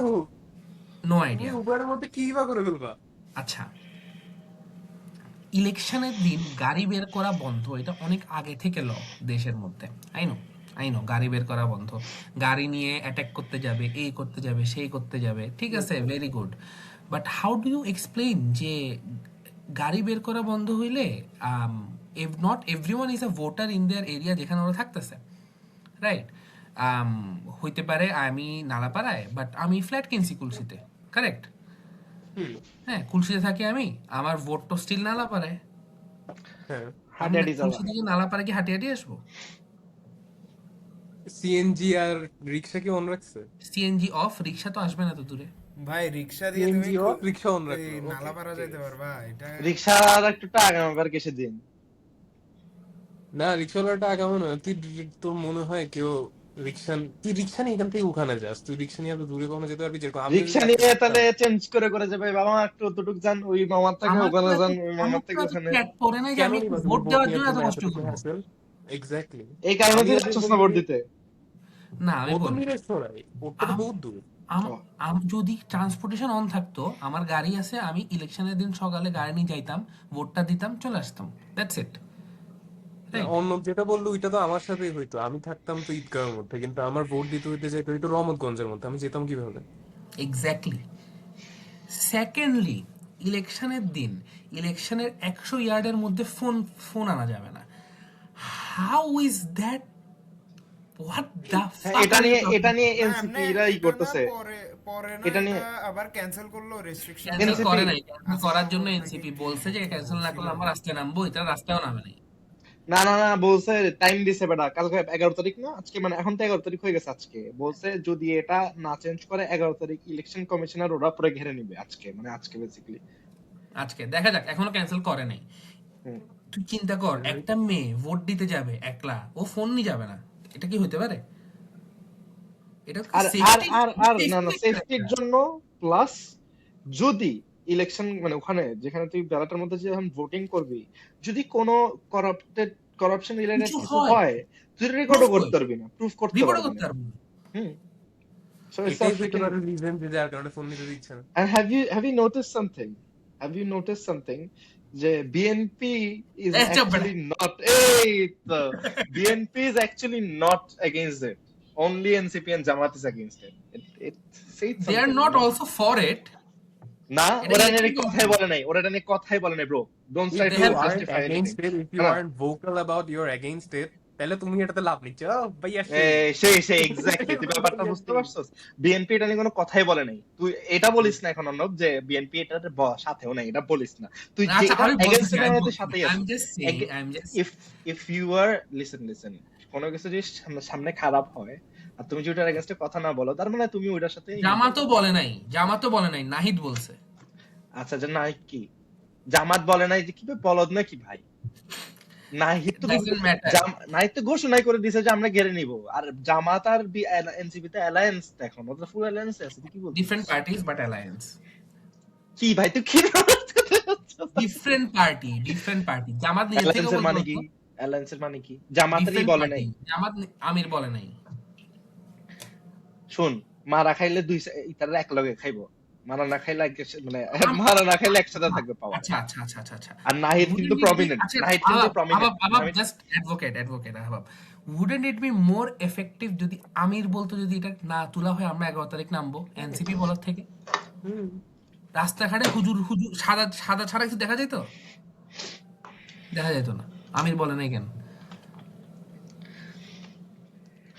নো তুমি আইডিয়া। উবারের মধ্যে কি বা করে ফেলবা? আচ্ছা, ইলেকশনের দিন গাড়ি বের করা বন্ধ, এটা অনেক আগে থেকে ল দেশের মধ্যে। আই নো গাড়ি বের করা বন্ধ, গাড়ি নিয়ে অ্যাটাক করতে যাবে, এই করতে যাবে, সেই করতে যাবে, ঠিক আছে, very good. But how do you explain যে গাড়ি বের করা বন্ধ হইলে not everyone is a voter in their area যেখানে ওরা থাকতেছে, রাইট? হইতে পারে আমি নালাপাড়ায়, বাট আমি ফ্ল্যাট কিনছি কুলসিতে, কারেক্ট? হুম, হ্যাঁ, কুলসিতে থাকি আমি, আমার ভোট তো স্টিল নালাপাড়ায়। হ্যাঁ। আমি হাঁটাহাঁটি চালা। কুলসি থেকে নালাপাড়া কি হাঁটি হাঁটি আসবো? সিএনজি আর রিক্সা কি অন রাখছে? সিএনজি অফ, রিক্সা তো আসবে না তো দূরে। ভাই রিক্সা দিয়ে তুমি সিএনজি অফ, রিক্সা অন এই রাখলো। ওকে, নালাপাড়া ঠিক যেতে আছে। পারবা? এটা রিক্সার একটু টাকা আমার কেসে দিন। না, রিক্সাওয়ালাটা আগামো না। তোর মনে হয় কেউ রিক্সা, তুই রিক্সা নিয়ে এখান থেকে ওখানে যাস, তুই রিক্সা নিয়ে এত দূরে কখনো যেতে পারবি? যেরকম আমি যদি রিক্সা চাকরি নিয়ে করতাম, তাহলে চেঞ্জ করে করে যাবে, বাবা একটু অতটুক যান, ওই মামার থেকে আমার তো ওখানে এত যান, ওই আমার মামার তো থেকে এত ওখানে। ফ্ল্যাট পড়ে নাই যে কেন আমি নিবা তুমি ভোট ভোট দেওয়ার নেওয়ার জন্য এত জন্য কষ্ট এতটুকু করবো। হ্যাসেল? এক্স্যাক্টলি। এই কারণে আমি তুই যদি যাচ্ছিস না বলি ভোট যে দিতে। না, আমি ও তো বলি, মিরেশ্বরাই, ওটা তো আম বহুত দূর। আম ও, আম যদি ট্রান্সপোর্টেশন অন থাকতো, আমার গাড়ি আছে, আমি ইলেকশনের দিন সকালে গাড়ি নিয়ে যাইতাম, ভোটটা দিতাম, চলে আসতাম, দ্যাটস ইট, না, রাইট? অন্য যেটা বললো ওইটা তো আমার সাথেই হইতো, আমি থাকতাম তো ঈদগাঁওয়ের মধ্যে, কিন্তু আমার ভোট দিতে হইতে যাইতে হইতো রহমতগঞ্জের মধ্যে, আমি যেতাম কিভাবে? এক্স্যাক্টলি। সেকেন্ডলি, ইলেকশনের দিন, ইলেকশনের 100 ইয়ার্ডের মধ্যে ফোন ফোন আনা যাবে না। How is that? What the হ্যাঁ, ফাক এটা আর ইউ নিয়ে টকিং? না এনসিপি এমনি রা ই এটা না, করতেছে। পরে পরে না এটা এটা নিয়ে আবার ক্যান্সেল করলো, রেস্ট্রিকশন ক্যান্সেল এনসিপি করে নাই, ক্যান্সেল আছে করার জন্য খবর নাকি এনসিপি বলছে যে ক্যান্সেল না বলছিল। করলে আমরা রাস্তায় নামবো, এটা রাস্তায়ও নামে নাই। না না না, বলছে টাইম দিছে বেটা, কালকে 11 তারিখ না আজকে, মানে এখন তো 11 তারিখ হয়ে গেছে আজকে, বলছে যদি এটা না চেঞ্জ করে 11 তারিখ ইলেকশন কমিশনার ওরা পরে ঘেরে নিবে আজকে, মানে আজকে বেসিক্যালি। আজকে দেখা যাক, এখনো ক্যান্সেল করে নাই। তুই চিন্তা কর, একটা মেয়ে ভোট দিতে যাবে একলা, ও ফোন নিয়ে যাবে না, এটা কি হইতে পারে? এটা আর আর সেফটি, আর আর না না, সেফটি সেফটির জন্য প্লাস, যদি ইলেকশন মানে ওখানে যেখানে তুই ব্যালটের মধ্যে যে ভোটিং করবি, যদি কোনো করাপশন রিলেটেড কিছু কিছু হয়, হয়, তুই প্রুফ রেকর্ডও কই? করতে পারবি না, প্রুফ করতে রিপোর্টও পারবি করতে না। পারবো না। হুম, সো ইটস আ এটাই হইতে ফ্রিকিং। পারে রিজন যে যার কারণে ফোন নিতে দিচ্ছে না। And have you noticed something? Have you noticed something? যে BNP is চুপ বেটা। actually not. Hey, the BNP is actually not against it. Only NCP and Jamaat is against it. It says They are something, not you know? also for it. না, এটা ওরা election নিয়ে কথাই বলে নাই, ওরা এটা নিয়ে কথাই বলে নাই, bro. Don't If try They to you have aren't justify anything. against it, if you না, aren't vocal about you're against it, তাহলে তুমি এটাতে লাভ নিচ্ছ। ভাইয়া সেই এক্স্যাক্টলি, তুই ব্যাপারটা বুঝতে পারছস? বিএনপি এটা নিয়ে কোনো কথাই বলে নাই, তুই এটা বলিস না এখন অর্ণব যে বিএনপি এটাতে সাথেও নাই, এটা বলিস না। তুই যে আচ্ছা, এটা আমি এগেইনস্ট বলতেছি, এর আমি মধ্যে বলতেছি, সাথেই I'm আছিস। just saying, I'm just if if you are listen, কোনো কিছু যদি সামনে খারাপ হয় আর তুমি যদি ওটার এগেইনস্টে কথা না বলো, তার মানে তুমি ওটার সাথে জামাতও বলে নাই, জামাতও বলে নাই, নাহিদ বলছে। আচ্ছা, যে নাই কি জামাত বলে নাই, যে কি বলদ নাকি ভাই? নাহিদ তো Doesn't matter. নাহিদ তো ঘোষণাই করে দিয়েছে যে আমরা ঘেরে নিব, আর জামাত আর এনসিপি তে অ্যালায়েন্স, এখন ওটা ফুল অ্যালায়েন্স আছে, তুই কি বলছিস? Different parties but alliance. কি ভাই তুই কি Different party. জামাত নিজে থেকে অ্যালায়েন্সের মানে কি? বলতো অ্যালায়েন্সের মানে কি? জামাতেরই different বলে party. নাই। জামাত আমির বলে নাই। শুন, মারা খাইলে ইতারা এক লগে খাইবো, মারা না খাইলে মানে মারা না খাইলে একসাথে থাকবে পাওয়া। আচ্ছা। আর নাহিদ কিন্তু প্রমিনেন্ট, নাহিদ কিন্তু prominent. আবাব just advocate আবাব। Wouldn't it be more effective যদি আমির বলতো, যদি এটা না তোলা হয় আমরা 11 তারিখ নামবো এনসিপি বলার থেকে? রাস্তাঘাটে হুজুর সাদা ছাড়া কিছু দেখা যেত? দেখা যেত না। আমির বলে নাই কেন?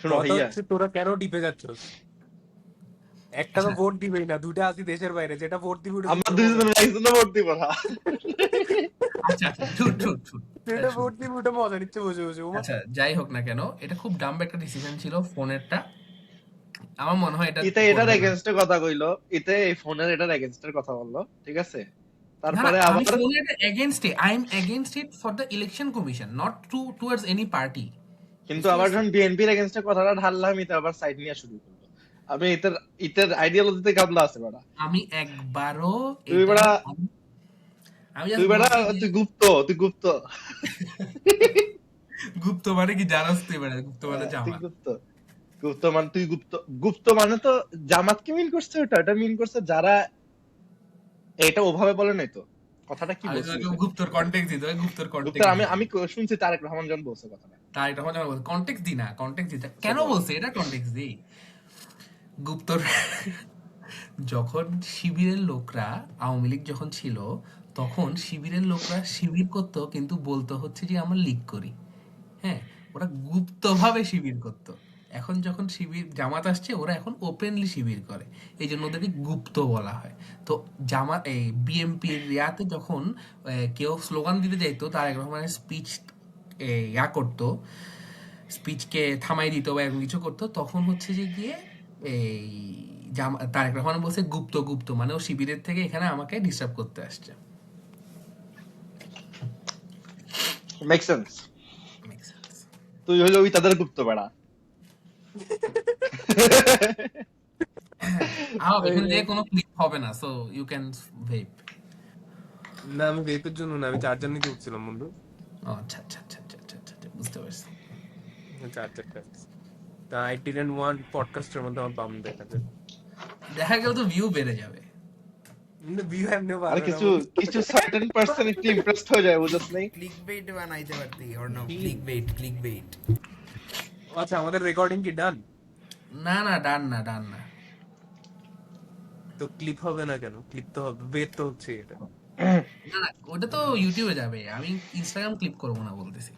শুনো কথা ভাইয়া, হচ্ছে তোরা কেন ডিপে যাচ্ছস? একটা তো ভোট দিবেই না, দুইটা আছি দেশের বাইরে, যেটা ভোট দিবে ওটা আমরা জিততে দুইজনের হবে। একজনে ভোট দিব না। আচ্ছা আচ্ছা ট্রু ট্রু ট্রু। যেটা ভোট দিবে ওটা মজা নিচ্ছে বসে বসে। ওমা, আচ্ছা যাই হোক না কেন, এটা খুব ডাম্ব একটা ডিসিশন ছিল ফোনেরটা। আমার মনে হয় এটা ইতে এটার করবে না। এগেনস্টে কথা কইলো, ইতে এই ফোনের এটার এগেনস্টের কথা বললো, ঠিক আছে? না না, তারপরে আমি আবার ফোনের against I am against it for the election commission, not towards any party. কিন্তু আবার যখন বিএনপির এগেনস্টে কথাটা ঢাললাম, ইতে আবার সাইড নিয়ে শুরু করলো। আমি ইতের ইতের আইডিওলজিতে গাবলা আছে বেটা। আমি একবারও তুই এটা বেটা, আমি তুই just বেটা, বলছি যে তুই গুপ্ত, তুই গুপ্ত, গুপ্ত মানে কি জানাস তুই বেটা? গুপ্ত মানে তুই জামাত। গুপ্ত, গুপ্ত মানে তুই গুপ্ত, গুপ্ত মানে তো জামাতকে মিন করছে, ওটা মিন করছে যারা এটা ওভাবে বলে নাই তো। কথাটা কি আমি বলছিস? তোকে গুপ্তর কন্টেক্সট দিতে হয়, গুপ্তর গুপ্ত কন্টেক্সট আমি দিতে আমি শুনছি তারেক রহমান যখন বলছে কথাটা। তাই এটা মানে কন্টেক্সট দি না, কন্টেক্সট দিতে কেন বল। বলছে এটা কন্টেক্সট দি। গুপ্তর যখন শিবিরের লোকরা, আওয়ামী লীগ যখন ছিল তখন শিবিরের লোকরা শিবির করতো, কিন্তু বলতো হচ্ছে যে আমরা লীগ করি। হ্যাঁ, ওরা গুপ্তভাবে শিবির করতো। এখন যখন শিবির জামাত আসছে, ওরা এখন ওপেনলি শিবির করে, এই জন্য ওদেরকে গুপ্ত বলা হয়। তো জামাত এই বিএমপির ইয়াতে যখন কেউ স্লোগান দিতে যাইতো, তারেক রহমানের স্পিচ ইয়া করতো, স্পিচকে থামাই দিত বা এরকম কিছু করতো, তখন হচ্ছে যে গিয়ে এই তারেক রহমান বলছে গুপ্ত গুপ্ত, মানে ও শিবিরের থেকে এখানে আমাকে ডিস্টার্ব করতে আসছে। Make sense. Makes sense. তুই হইলো ওই তাদের গুপ্ত বেড়া। এখানে যে কোনো ক্লিপ হবে না, সো ইউ ক্যান ভেপ। না আমি ভেপের জন্য না, আমি চার্জার নিতে উঠছিলাম বন্ধু। আচ্ছা আচ্ছা আচ্ছা আচ্ছা আচ্ছা আচ্ছা, বুঝতে পারছি। চার্জারটা তা আই ডিডন্ট ওয়ান্ট পডকাস্টের মধ্যে আমার বাম দেখা যায়। দেখা গেল তো ভিউ বেড়ে যাবে। কিন্তু ভিউ এমনি আর পারবে না কিছু বন্ধু। কিছু সার্টেন পার্সন একটু ইমপ্রেসড হয়ে যায়, বুঝছ নাই? ক্লিকবেইট বানাইতে পারতি, অর নো ক্লিকবেইট, ক্লিকবেইট। আচ্ছা আমাদের রেকর্ডিং কি ডান? না না, ডান না, ডান না। তো ক্লিপ হবে না কেন? ক্লিপ তো হবে, বের তো হচ্ছে এটা। না না, ওটা তো ইউটিউবে যাবে, আমি ইনস্টাগ্রাম ক্লিপ করবো না বলতেছি।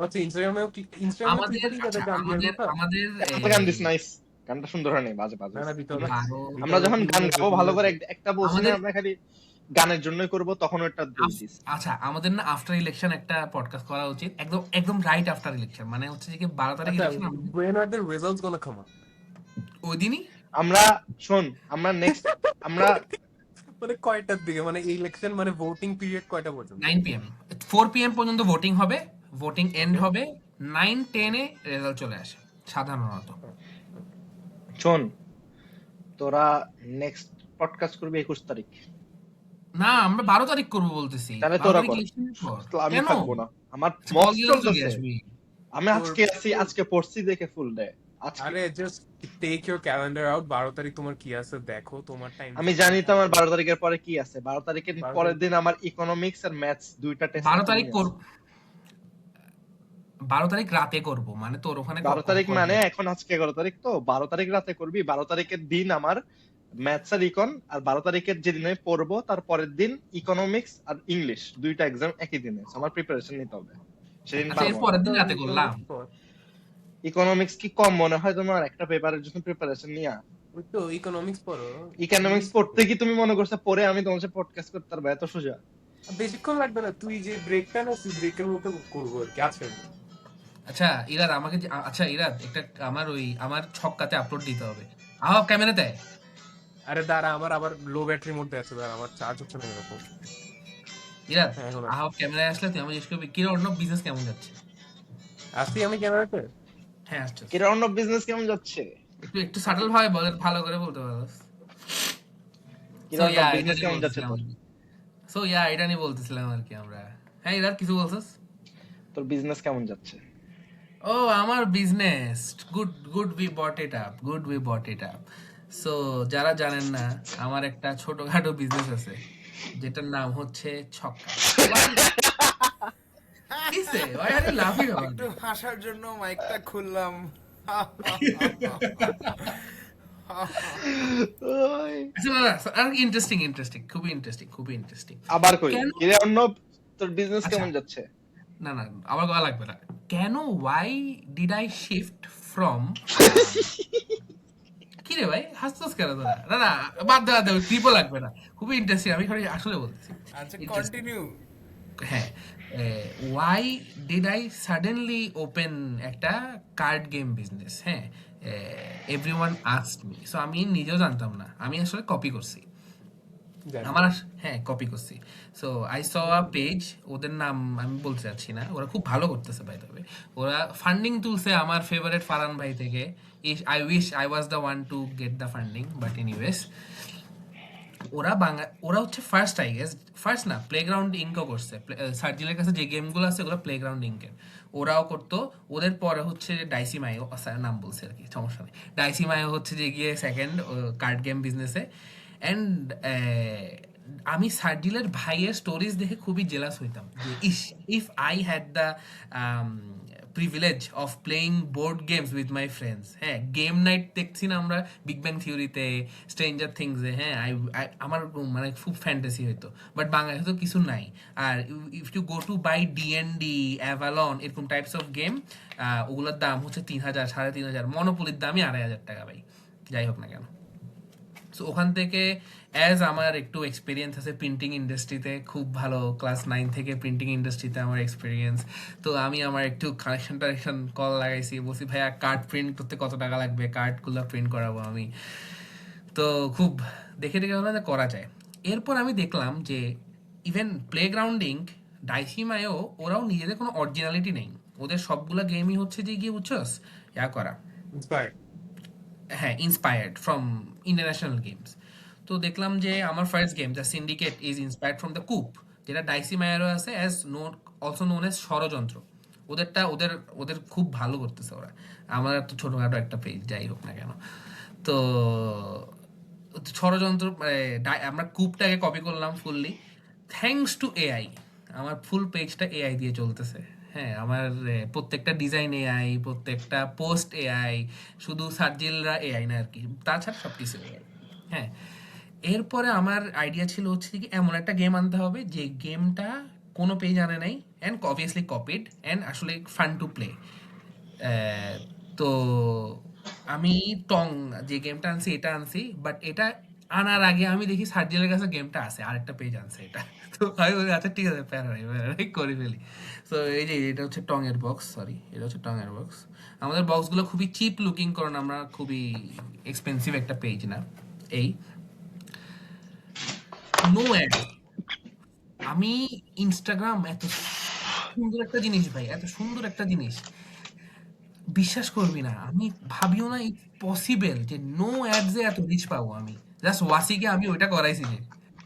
আচ্ছা ইনস্টাগ্রামে ইনস্টাগ্রামে আমাদের ক্লিপেরই আচ্ছা, গান দেওয়ার আমাদের কথা। আমাদের একটা গান দিস, নাইস। গানটা সুন্দর হয় নাই, বাজে বাজে। না না দিতে হবে। বারো আমরা যখন গান গাবো ভালো করে একটা বলছি না, আমাদের আমরা খালি গানের জন্যই করব, তখন ওটা দোষ দিস। আচ্ছা, আমাদের না আফটার ইলেকশন একটা পডকাস্ট করা উচিত, একদম একদম রাইট আফটার ইলেকশন, মানে হচ্ছে যে কি 12 তারিখ আচ্ছা election, when are the results gonna come out? ওই দিনই আমরা শোন, আমরা নেক্সট আমরা মানে কয়টার দিকে, মানে ইলেকশন মানে ভোটিং পিরিয়ড কয়টা পর্যন্ত? 9 PM 4 PM পর্যন্ত ভোটিং হবে, ভোটিং এন্ড হবে 9-10 এ রেজাল্ট চলে আসে সাধারণত। শোন, তোরা নেক্সট পডকাস্ট করবি 21 তারিখ। না, আমরা 12 তারিখ করবো বলতেছি। তাহলে 12 তোরা তারিখ কর। ইলেকশনের পর। তো আমি কেন? থাকবো না, আমার আচ্ছা, মক বল চলে চলতেছে। আসবি। আমি আজকে আছি, আজকে পড়ছি দেখে ফুল ডে আজকে। আরে just take your calendar out, 12 তারিখ তোমার কি আছে দেখো, তোমার টাইম। আমি জানি তো আমার 12 তারিখের পরে কি আছে। 12 তারিখের 12 পরের দিন আমার ইকোনমিক্স আর ম্যাথস দুইটা টেস্ট। 12 তারিখ 12 তারিখ রাতে করব, মানে তোর ওখানে 12 তারিখ মানে এখন আজকে 11 তারিখ, তো 12 তারিখ রাতে করবি। 12 তারিখের দিন আমার ম্যাথস আর ইকন, আর 12 তারিখের যেদিন আমি পড়বো তার পরের দিন ইকোনমিক্স আর ইংলিশ দুইটা এক্সাম একই দিনে। আমার প্রিপারেশন নিতে হবে সেদিন। আচ্ছা, এর পরের দিন রাতে করলাম। ইকোনমিক্স কি কম মনে হয় তোমার একটা পেপারের জন্য প্রিপারেশন নিয়া? ওই তো ইকোনমিক্স পড়ো। ইকোনমিক্স পড়তে কি তুমি মনে করছো পরে আমি তোমার সাথে পডকাস্ট করতে পারবো? এত সোজা? বেশিক্ষণ লাগবে না, তুই যে ব্রেকটা না তুই ব্রেকের মধ্যে করবো আর কি আছে। আচ্ছা ইরাদ, আমাকে আচ্ছা ইরাদ, একটা আমার ছক্কাতে আপলোড দিতে হবে। আহ, ক্যামেরাতে আরে দাঁড়া, আমার আবার লো ব্যাটারি মধ্যে আছে, দাঁড়া আমার চার্জ হচ্ছে না এরকম। ইরাদ, হ্যাঁ, এখন আহ ক্যামেরায় আসলে তুই আমি জিজ্ঞেস করবি কিরা অন্য বিজনেস কেমন যাচ্ছে। আসছি আমি ক্যামেরাতে। হ্যাঁ আসছে। কি রাউন্ড অফ বিজনেস কেমন যাচ্ছে? একটু একটু সাটল ভাবে বল, ভালো করে বলতে পারোস। কি সো রাউন্ড ইয়া অফ এটা বিজনেস নিয়ে কেমন যাচ্ছে বলতেছিলাম। তোর? সো ইয়া এটা নিয়ে বলতেছিলাম আর কি আমরা। হ্যাঁ ইরাদ, কিছু বলছিস? তোর বিজনেস কেমন যাচ্ছে? ও আমার business good, good we bot it up, good we bot it up. So যারা জানেন না, আমার একটা ছোটখাটো বিজনেস আছে যেটার নাম হচ্ছে ছক্কা। কিসে why are you laughing about একটু it? হাসার জন্য মাইকটা খুললাম। ওই, আচ্ছা না না, আর ইন্টারেস্টিং ইন্টারেস্টিং, খুবই ইন্টারেস্টিং, খুবই ইন্টারেস্টিং। আবার কই কেন? কি রাউন্ড অফ তোর বিজনেস আচ্ছা। কেমন যাচ্ছে? না না, আবার গলা লাগবে না। কেন why did I shift from কি রে ভাই, হাসতেছ কেন তোরা? না না, বাদ দে, ক্লিপও লাগবে না, খুবই ইন্টারেস্টিং, আমি খালি আসলে বলতেছি আচ্ছা ইন্টারেস্টিং। কন্টিনিউ। হ্যাঁ, why did I suddenly open একটা কার্ড গেম বিজনেস? হ্যাঁ, এভরিওয়ান আস্কড মি, সো আমি নিজেও জানতাম না, আমি আসলে কপি করছি। জানি। হ্যাঁ, কপি করছি। So I saw a page, ওদের নাম আমি বলতে চাচ্ছি না, ওরা খুব ভালো করতেছে বাই দ্য ওয়ে। ওরা ফান্ডিং তুলছে আমার ফেভারিট ফারহান ভাই থেকে। I wish I was the one to get the funding, but anyways ওরা হচ্ছে ফার্স্ট, আই গেস ফার্স্ট না, প্লেগ্রাউন্ড ইঙ্কও করছে। সার্জিলের কাছে যে গেমগুলো আছে ওগুলো প্লেগ্রাউন্ড ইঙ্কের, ওরাও করতো। ওদের পরে হচ্ছে ডাইসি মায়ো, নাম বলছে আর কি, সমস্যা নেই। ডাইসি মায়ো হচ্ছে যে গিয়ে সেকেন্ড কার্ড গেম বিজনেসে। অ্যান্ড আমি সার্জিলের ভাইয়ের স্টোরিজ দেখে খুবই জেলাস হইতাম যে if I had the privilege of playing board games with my friends. হ্যাঁ, গেম নাইট দেখছি না আমরা বিগ ব্যাং থিওরিতে, স্ট্রেঞ্জার থিংসে। হ্যাঁ, আমার মানে খুব ফ্যান্টাসি হইতো, বাট বাংলাদেশে তো কিছু নাই। আর if you go to buy DND, Avalon, এরকম টাইপস অফ গেম, ওগুলোর দাম হচ্ছে 3,000, 3,500, মনোপলির দামই 2,500 টাকা ভাই, যাই হোক না কেন। সো ওখান থেকে অ্যাজ আমার একটু এক্সপিরিয়েন্স আছে প্রিন্টিং ইন্ডাস্ট্রিতে, খুব ভালো, ক্লাস 9 থেকে প্রিন্টিং ইন্ডাস্ট্রিতে আমার এক্সপিরিয়েন্স। তো আমি আমার একটু কানেকশন কল লাগাইছি, বলছি ভাইয়া কার্ড প্রিন্ট করতে কত টাকা লাগবে, কার্ডগুলো প্রিন্ট করাবো আমি। তো খুব দেখে দেখে হলো যে করা যায়। এরপর আমি দেখলাম যে ইভেন প্লেগ্রাউন্ডিং, ডাইসিমায়ও, ওরাও নিজেদের কোনো অরিজিনালিটি নেই, ওদের সবগুলা গেমই হচ্ছে যে গিয়ে বুঝছস করা, ইন্সপায়ার। হ্যাঁ, ইন্সপায়ার্ড ফ্রম ইন্টারন্যাশনাল গেমস। তো দেখলাম যে আমার first game the syndicate is inspired from the coop, যেটা ডাইসি মায়ারও আছে, as known, also known as ষড়যন্ত্র। ওদেরটা ওদের ওদের খুব ভালো করতেছে ওরা। আমার তো ছোটখাটো একটা পেজ, যাই হোক না কেন। তো ষড়যন্ত্র আমরা কুপটাকে কপি করলাম ফুললি, থ্যাঙ্কস টু এআই। আমার ফুল পেজটা এআই দিয়ে চলতেছে। হ্যাঁ, আমার প্রত্যেকটা ডিজাইন এআই, প্রত্যেকটা পোস্ট এআই, শুধু সার্জিলরা এআই না আর কি, তাছাড়া সব কিছু এআই। হ্যাঁ, এরপরে আমার আইডিয়া ছিল হচ্ছে কি এমন একটা গেম আনতে হবে যে গেমটা কোনো পেজ আনে নাই, অ্যান্ড অবভিয়াসলি কপিড, অ্যান্ড আসলে ফান টু প্লে। তো আমি টং যে গেমটা আনছি এটা আনছি, বাট এটা আনার আগে আমি দেখি সার্জিলের কাছে গেমটা আছে, আরেকটা পেজ আনছে এটা। তো আমি বলি আচ্ছা ঠিক আছে, প্যারা নাই, করে ফেলি। তো এই যে এটা হচ্ছে টং এর বক্স, সরি এটা হচ্ছে টং এর বক্স। আমাদের বক্সগুলো খুবই চিপ লুকিং, কারণ আমরা খুবই এক্সপেন্সিভ একটা পেজ না। এই নো অ্যাড, আমি ইনস্টাগ্রাম এত সুন্দর একটা জিনিস ভাই, এত সুন্দর একটা জিনিস, বিশ্বাস করবি না, আমি ভাবিও না ইটস পসিবল যে নো অ্যাডস এ এত রিচ পাবো আমি। জাস্ট ওয়াসিকে আমি ওইটা করাইছি যে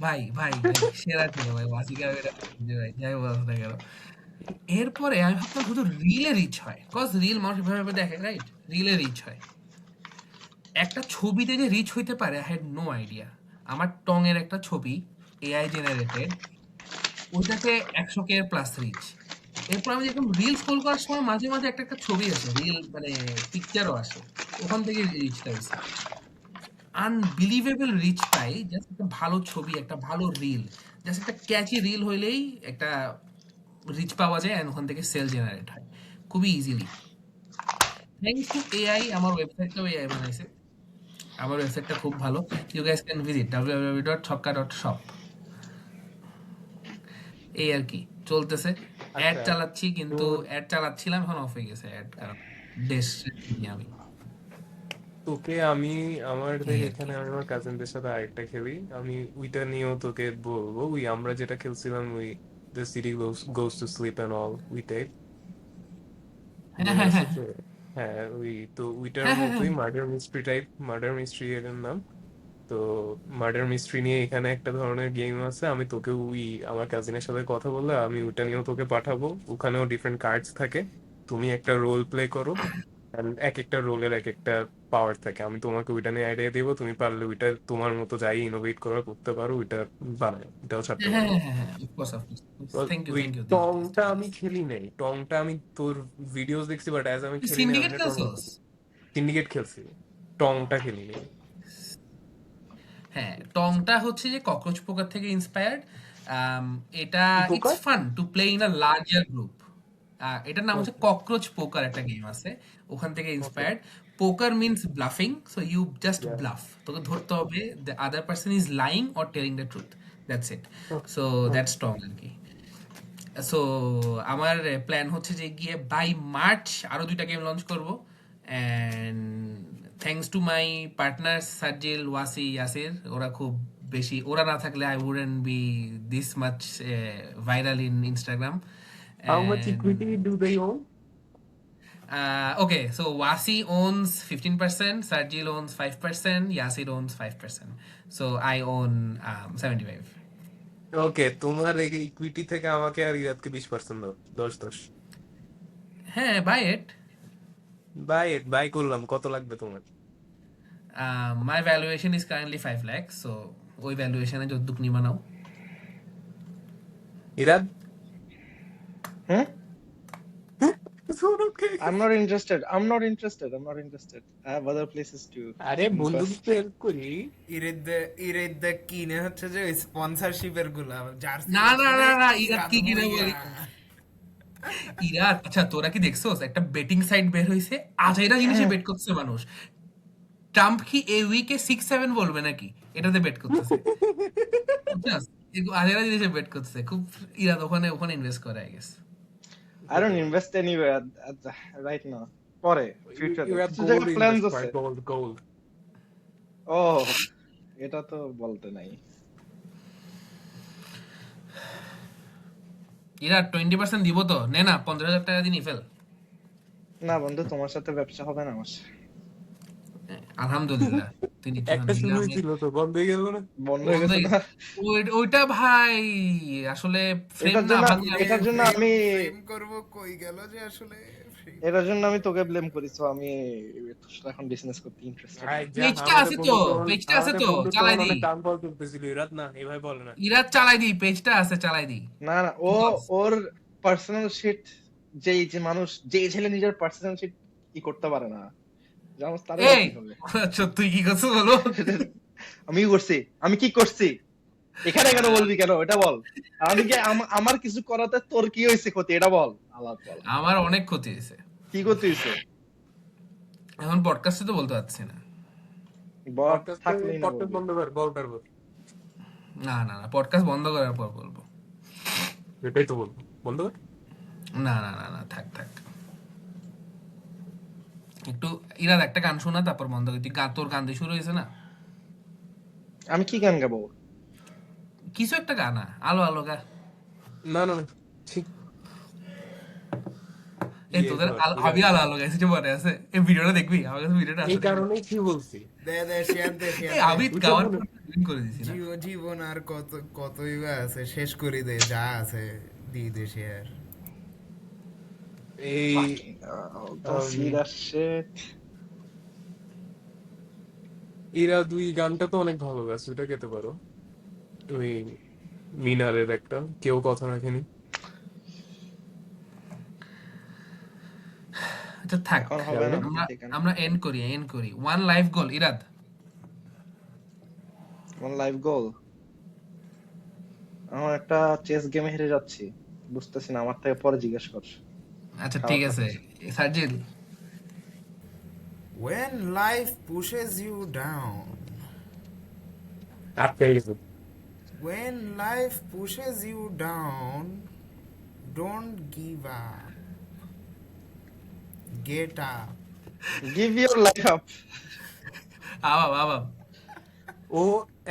ভাই ভাই ভাই সেরা ছিল ভাই, ওয়াসিকে আমি এটা করাইছি যে ভাই, যাই বলো না কেন। এরপরে আমি ভাবতাম শুধু রিলে রিচ হয়, কজ রিল মানুষ এভাবে দেখে, রাইট, রিলে রিচ হয়। একটা ছবিতে যে রিচ হইতে পারে আই হ্যাড নো আইডিয়া। আমার টং এর একটা ছবি এআই জেনারেটেড, ওইটাতে 100K প্লাস রিচ। এরপর আমি যখন রিল স্ক্রল করার সময় মাঝে মাঝে একটা একটা ছবি আসে, রিল মানে পিকচারও আসে, ওখান থেকে রিচটা হয়েছে আনবিলিভেবল রিচ পাই। জাস্ট একটা ভালো ছবি, একটা ভালো রিল, জাস্ট একটা ক্যাচি রিল হইলেই একটা রিচ পাওয়া যায়, and ওখান থেকে সেল জেনারেট হয় খুবই ইজিলি, থ্যাংকস টু এআই। আমার ওয়েবসাইটটাও এআই বানাইছে, আমার ওয়েবসাইটটা খুব ভালো, you guys can visit www.chhokka.shop। এই আর কি চলতেছে, অ্যাড আচ্ছা, চালাচ্ছি, কিন্তু তোর অ্যাড চালাচ্ছিলাম, এখন অফ হয়ে গেছে অ্যাড, কারণ দেশ নিয়ে আমি। তোকে আমি আমার দেখ, এই আর কি। এখানে আমি আমার কাজিনদের সাথে আরেকটা খেলি, আমি ওইটা নিয়েও তোকে বলবো। ওই আমরা যেটা খেলছিলাম, ওই the city goes to sleep and all, ওইটাই হ্যাঁ মনে হ্যাঁ আছে হ্যাঁ তো? হ্যাঁ, ওই তো ওইটার হ্যাঁ হ্যাঁ হ্যাঁ মতোই murder mystery type, murder mystery এর নাম। তো মার্ডার মিস্ট্রি নিয়ে এখানে একটা ধরনের গেম আছে, আমি তোকে ওই আমার কাজিনের সাথে কথা বললে আমি ওইটা নিয়েও তোকে পাঠাবো। ওখানেও ডিফারেন্ট কার্ডস থাকে, তুমি একটা রোল প্লে করো, and এক একটা রোলের এক একটা পাওয়ার থাকে। আমি তোমাকে ওইটা নিয়ে আইডিয়া দেবো, তুমি পারলে ওইটা তোমার মতো যাই ইনোভেট করার করতে পারো, ওইটা বানায় ওইটাও ছাড়তে হ্যাঁ পারো। হ্যাঁ হ্যাঁ হ্যাঁ, অফকোর্স অফকোর্স, থ্যাংক ইউ ওই থ্যাংক ইউ, দিস দিস টংটা দিস। আমি খেলি নাই, টংটা আমি তোর ভিডিওস দেখছি, বাট অ্যাজ আমি তুই খেলি নাই, আমি সিন্ডিকেট না টং খেলছস? সিন্ডিকেট খেলছি, টংটা খেলি নাই। হ্যাঁ, টংটা হচ্ছে যে ককরোচ পোকার থেকে ইন্সপায়ার্ড। এটা কি ইটস প্রকার? Fun to play in a larger group. এটার নাম হচ্ছে ওকে, ককরোচ পোকার, একটা গেম আছে, ওখান থেকে okay. Inspired. Poker means bluffing, so you just Yeah. Bluff, তোকে ধরতে হবে the other person is lying or telling the truth, that's it. So that's strong আর কি। সো আমার প্ল্যান হচ্ছে যে গিয়ে বাই মার্চ আরো 2টা গেম লঞ্চ করব, and thanks to my partner Sarjil, Wasi, Yasir, ওরা খুব বেশি, ওরা না থাকলে I wouldn't be this much viral in Instagram. How much equity do they own? Okay, so Wasi owns 15%, Sarjil owns 5%, Yasir owns 5%. So I own 75. ওকে, তোমার এই equity থেকে আমাকে আর ইরাদকে 20% দাও, 10-10। হ্যাঁ, buy it. বাই করলাম, কত লাগবে তোমার? My valuation is currently 5 lakhs, so ওই ভ্যালুয়েশনে যতটুকু নিবা নাও। ইরাদ? হুম? Okay. I'm not interested. I'm not interested. I have other places to আরে বন্ধু invest. হেল্প করি। ইরেদ কিনে হচ্ছে যে ওই স্পন্সরশিপের গুলা জার্সি না, না, না, না, ইরাদ কি কিনে বলি? ইরাদ, আচ্ছা তোরা কি দেখছোস একটা বেটিং সাইট বের হইছে, আজাইরা জিনিসে বেট করছে মানুষ। ট্রাম্প কি এই উইকে 6-7 বলবে নাকি, এটাতে বেট করতেছে। বুঝছস? আজাইরা জিনিসে বেট করতেছে খুব। ইরাদ ওখানে ইনভেস্ট করে I guess. I don't invest anywhere right now. পরে future You have কিছু জায়গায় gold plans invest, আছে। right? Gold. ও এটা তো বলতে নাই। ইরাদ 20% দিব তো, নে না 50,000 টাকা দিনই ফেল। না বন্ধু, তোমার সাথে ব্যবসা হবে না আমার। আলহামদুলিল্লাহ, তিনি একটা শুরু ছিল তো বন্ধ হয়ে গেল না? বন্ধ হয়ে গেছে না? ওইটা ভাই আসলে ফ্রেম এটার না জন্য ভাঙলে এটার জন্য আমি প্রেম করব কই গেল যে আসলে এটার জন্য আমি তোকে ব্লেম করি। তো আমি এখন বিজনেস করতে ইন্টারেস্টেড। আয় যা, পেজটা আছে তো, পেজটা আছে তো, আমাদের চালাই বন্ধুত্ব দিই। অনেক ডাউনফল চলতেছিল, ইরাদ না এভাবে বলে না। ইরাদ চালাই দিই, পেজটা আছে চালাই দিই। না না, ওর পার্সোনাল শিট, যে মানুষ, যে ছেলে নিজের পার্সোনাল শিট কি করতে পারে না, জানো তারে এই কি হবে? আচ্ছা তুই কি করছিস বলো? আমি কি করছি? আমি কি করছি এখানে কেন বলবি কেন? এটা বল। আর আমি কি আমার কিছু করাতে তোর কি হয়েছে ক্ষতি, এটা বল। আলাপ বল, আমার অনেক ক্ষতি হয়েছে। কি করতে হয়েছে? এখন পডকাস্টে তো বলতে পারছি না। বল, থাকলেই না পডকাস্ট বলবি। বন্ধ কর, বল পারবো। না না না, পডকাস্ট বন্ধ করার পর বলবো। এটাই তো বলবো, বন্ধ কর। না না না না, থাক থাক। একটু ইরাদ একটা গান শোনা তারপর বন্ধ করি। তুই তোর গান দিয়ে শুরু হয়েছে না? আমি কি গান গাবো? কিছু একটা গানা, আলো আলো গা। না না না, ঠিক। এই তোদের আমি আলো আলো গাইছি যে মনে আছে? এই ভিডিওটা দেখবি? আমার কাছে ভিডিওটা আছে। এই কারণেই কি বলছি। দে শেয়ার দে এই আমি গাওয়ার পর delete করে দিছি না। জীবন আর কতই বা আছে, শেষ করে দে যা আছে, দে শেয়ার। এই See that shit? এরা দুই গানটা তো অনেক ভালো গাছ, ওটা খেতে পারো। ওই মিনারের একটা, কেউ কথা রাখেনি। আচ্ছা থাক, এখন হবে না। আমরা এন্ড করি। One life goal Irad. আমার লাইফ গোল, আমার একটা চেস গেমে হেরে যাচ্ছি, বুঝতেছি না, আমার থেকে পরে জিজ্ঞেস কর। আচ্ছা ঠিক আছে, Sarjil. When life pushes you down, আটকে গেছে। when life pushes you down, don't give up. Get up. Give your life up. আবা ও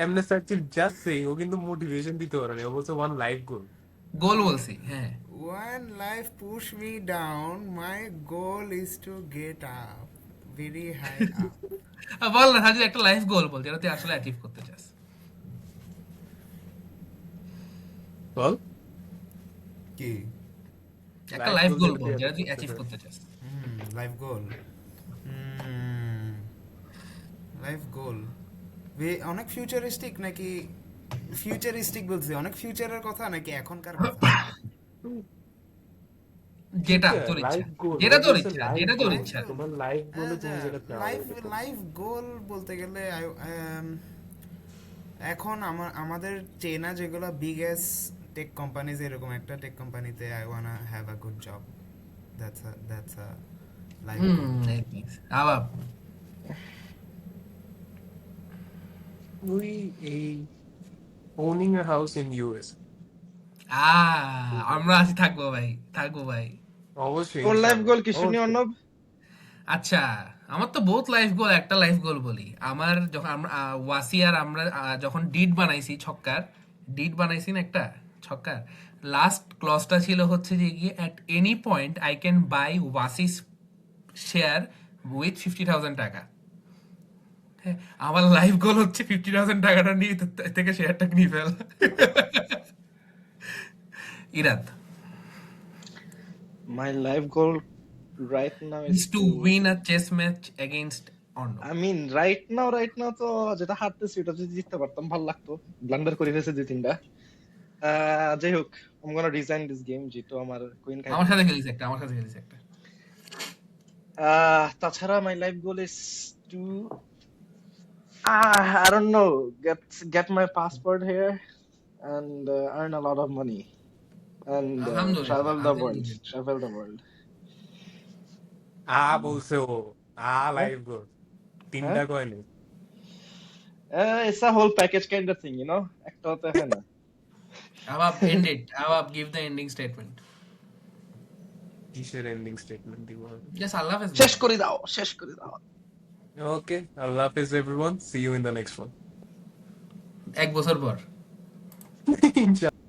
এমনে সার্চিল জাস্ট সেইং, ও কিন্তু মোটিভেশন দিতে পারে না, ও বলছে ওয়ান লাইফ গোল। গোল বলছি, হ্যাঁ। When life push me down, my goal is to get up, very high up. বল না সার্জিল, একটা লাইফ গোল বল যেটা তুই আসলে অ্যাচিভ করতে চাস। বল কি? একটা Life লাইফ goal গোল যেটা বল তুই যেটা তুই achieve অ্যাচিভ করতে করতে চাস। Life goal. Life goal. অনেক ফিউচারিস্টিক নাকি? ফিউচারিস্টিক বলছি, অনেক ফিউচারের কথা নাকি এখনকার কথা? যেটা তোর ইচ্ছা, লাইফ গোল, যেটা তোর লাইফ ইচ্ছা। তোমার লাইফ গোলে তুমি যেটা চাও। লাইফ গোল বলতে গেলে এখন আমাদের চেনা যেগুলো বিগেস্ট টেক কোম্পানিজ, এরকম একটা টেক কোম্পানিতে I wanna have a good job. That's a life. আবার ওই এই owning a house in US আমরা আছি, থাকবো ভাই, থাকবো ভাই। অবশ্যই তোর লাইফ ইনশাআল্লাহ, গোল কি শুনি অবশ্যই। অর্ণব? আচ্ছা, আমার তো বহুত লাইফ গোল, একটা লাইফ গোল বলি। আমার যখন আমরা ওয়াসি আর আমরা যখন ডিড বানাইছি ছক্কার, ডিড বানাইছি না একটা ছক্কার, লাস্ট ক্লজটা ছিল হচ্ছে যে গিয়ে at any point I can buy Wasi's share with 50,000 taka. হ্যাঁ, আমার লাইফ গোল হচ্ছে 50,000 টাকাটা নিয়ে থেকে শেয়ারটা নিয়ে fail. Irad My life goal right now is is to to, win a chess match against Arnav. I mean right now তো যেটা হারতেছি ওটা যদি জিততে পারতাম ভালো লাগতো। ব্লান্ডার করে ফেলেছে 2-3টা। যাই হোক, I'm gonna resign this game যেহেতু আমার কুইন আমার সাথে খেলিস একটা, আমার সাথে খেলিস একটা। তাছাড়া my life goal is to I don't know, get my passport here and earn a lot of money and আলহামদুলিল্লাহ, travel the world. বলছে ও লাইফ গোল হ্যাঁ? 3টা কয়নি। It's a whole package kind of thing, you know? একটা হতে হয় না। Awab, end it. Awab, give the ending statement. কিসের ending statement দিব? Just Allah Hafiz. শেষ করে দাও, শেষ করে দাও। ওকে, আল্লাহ হাফেজ everyone, see you in the next one. 1 বছর পর। ইনশাআল্লাহ।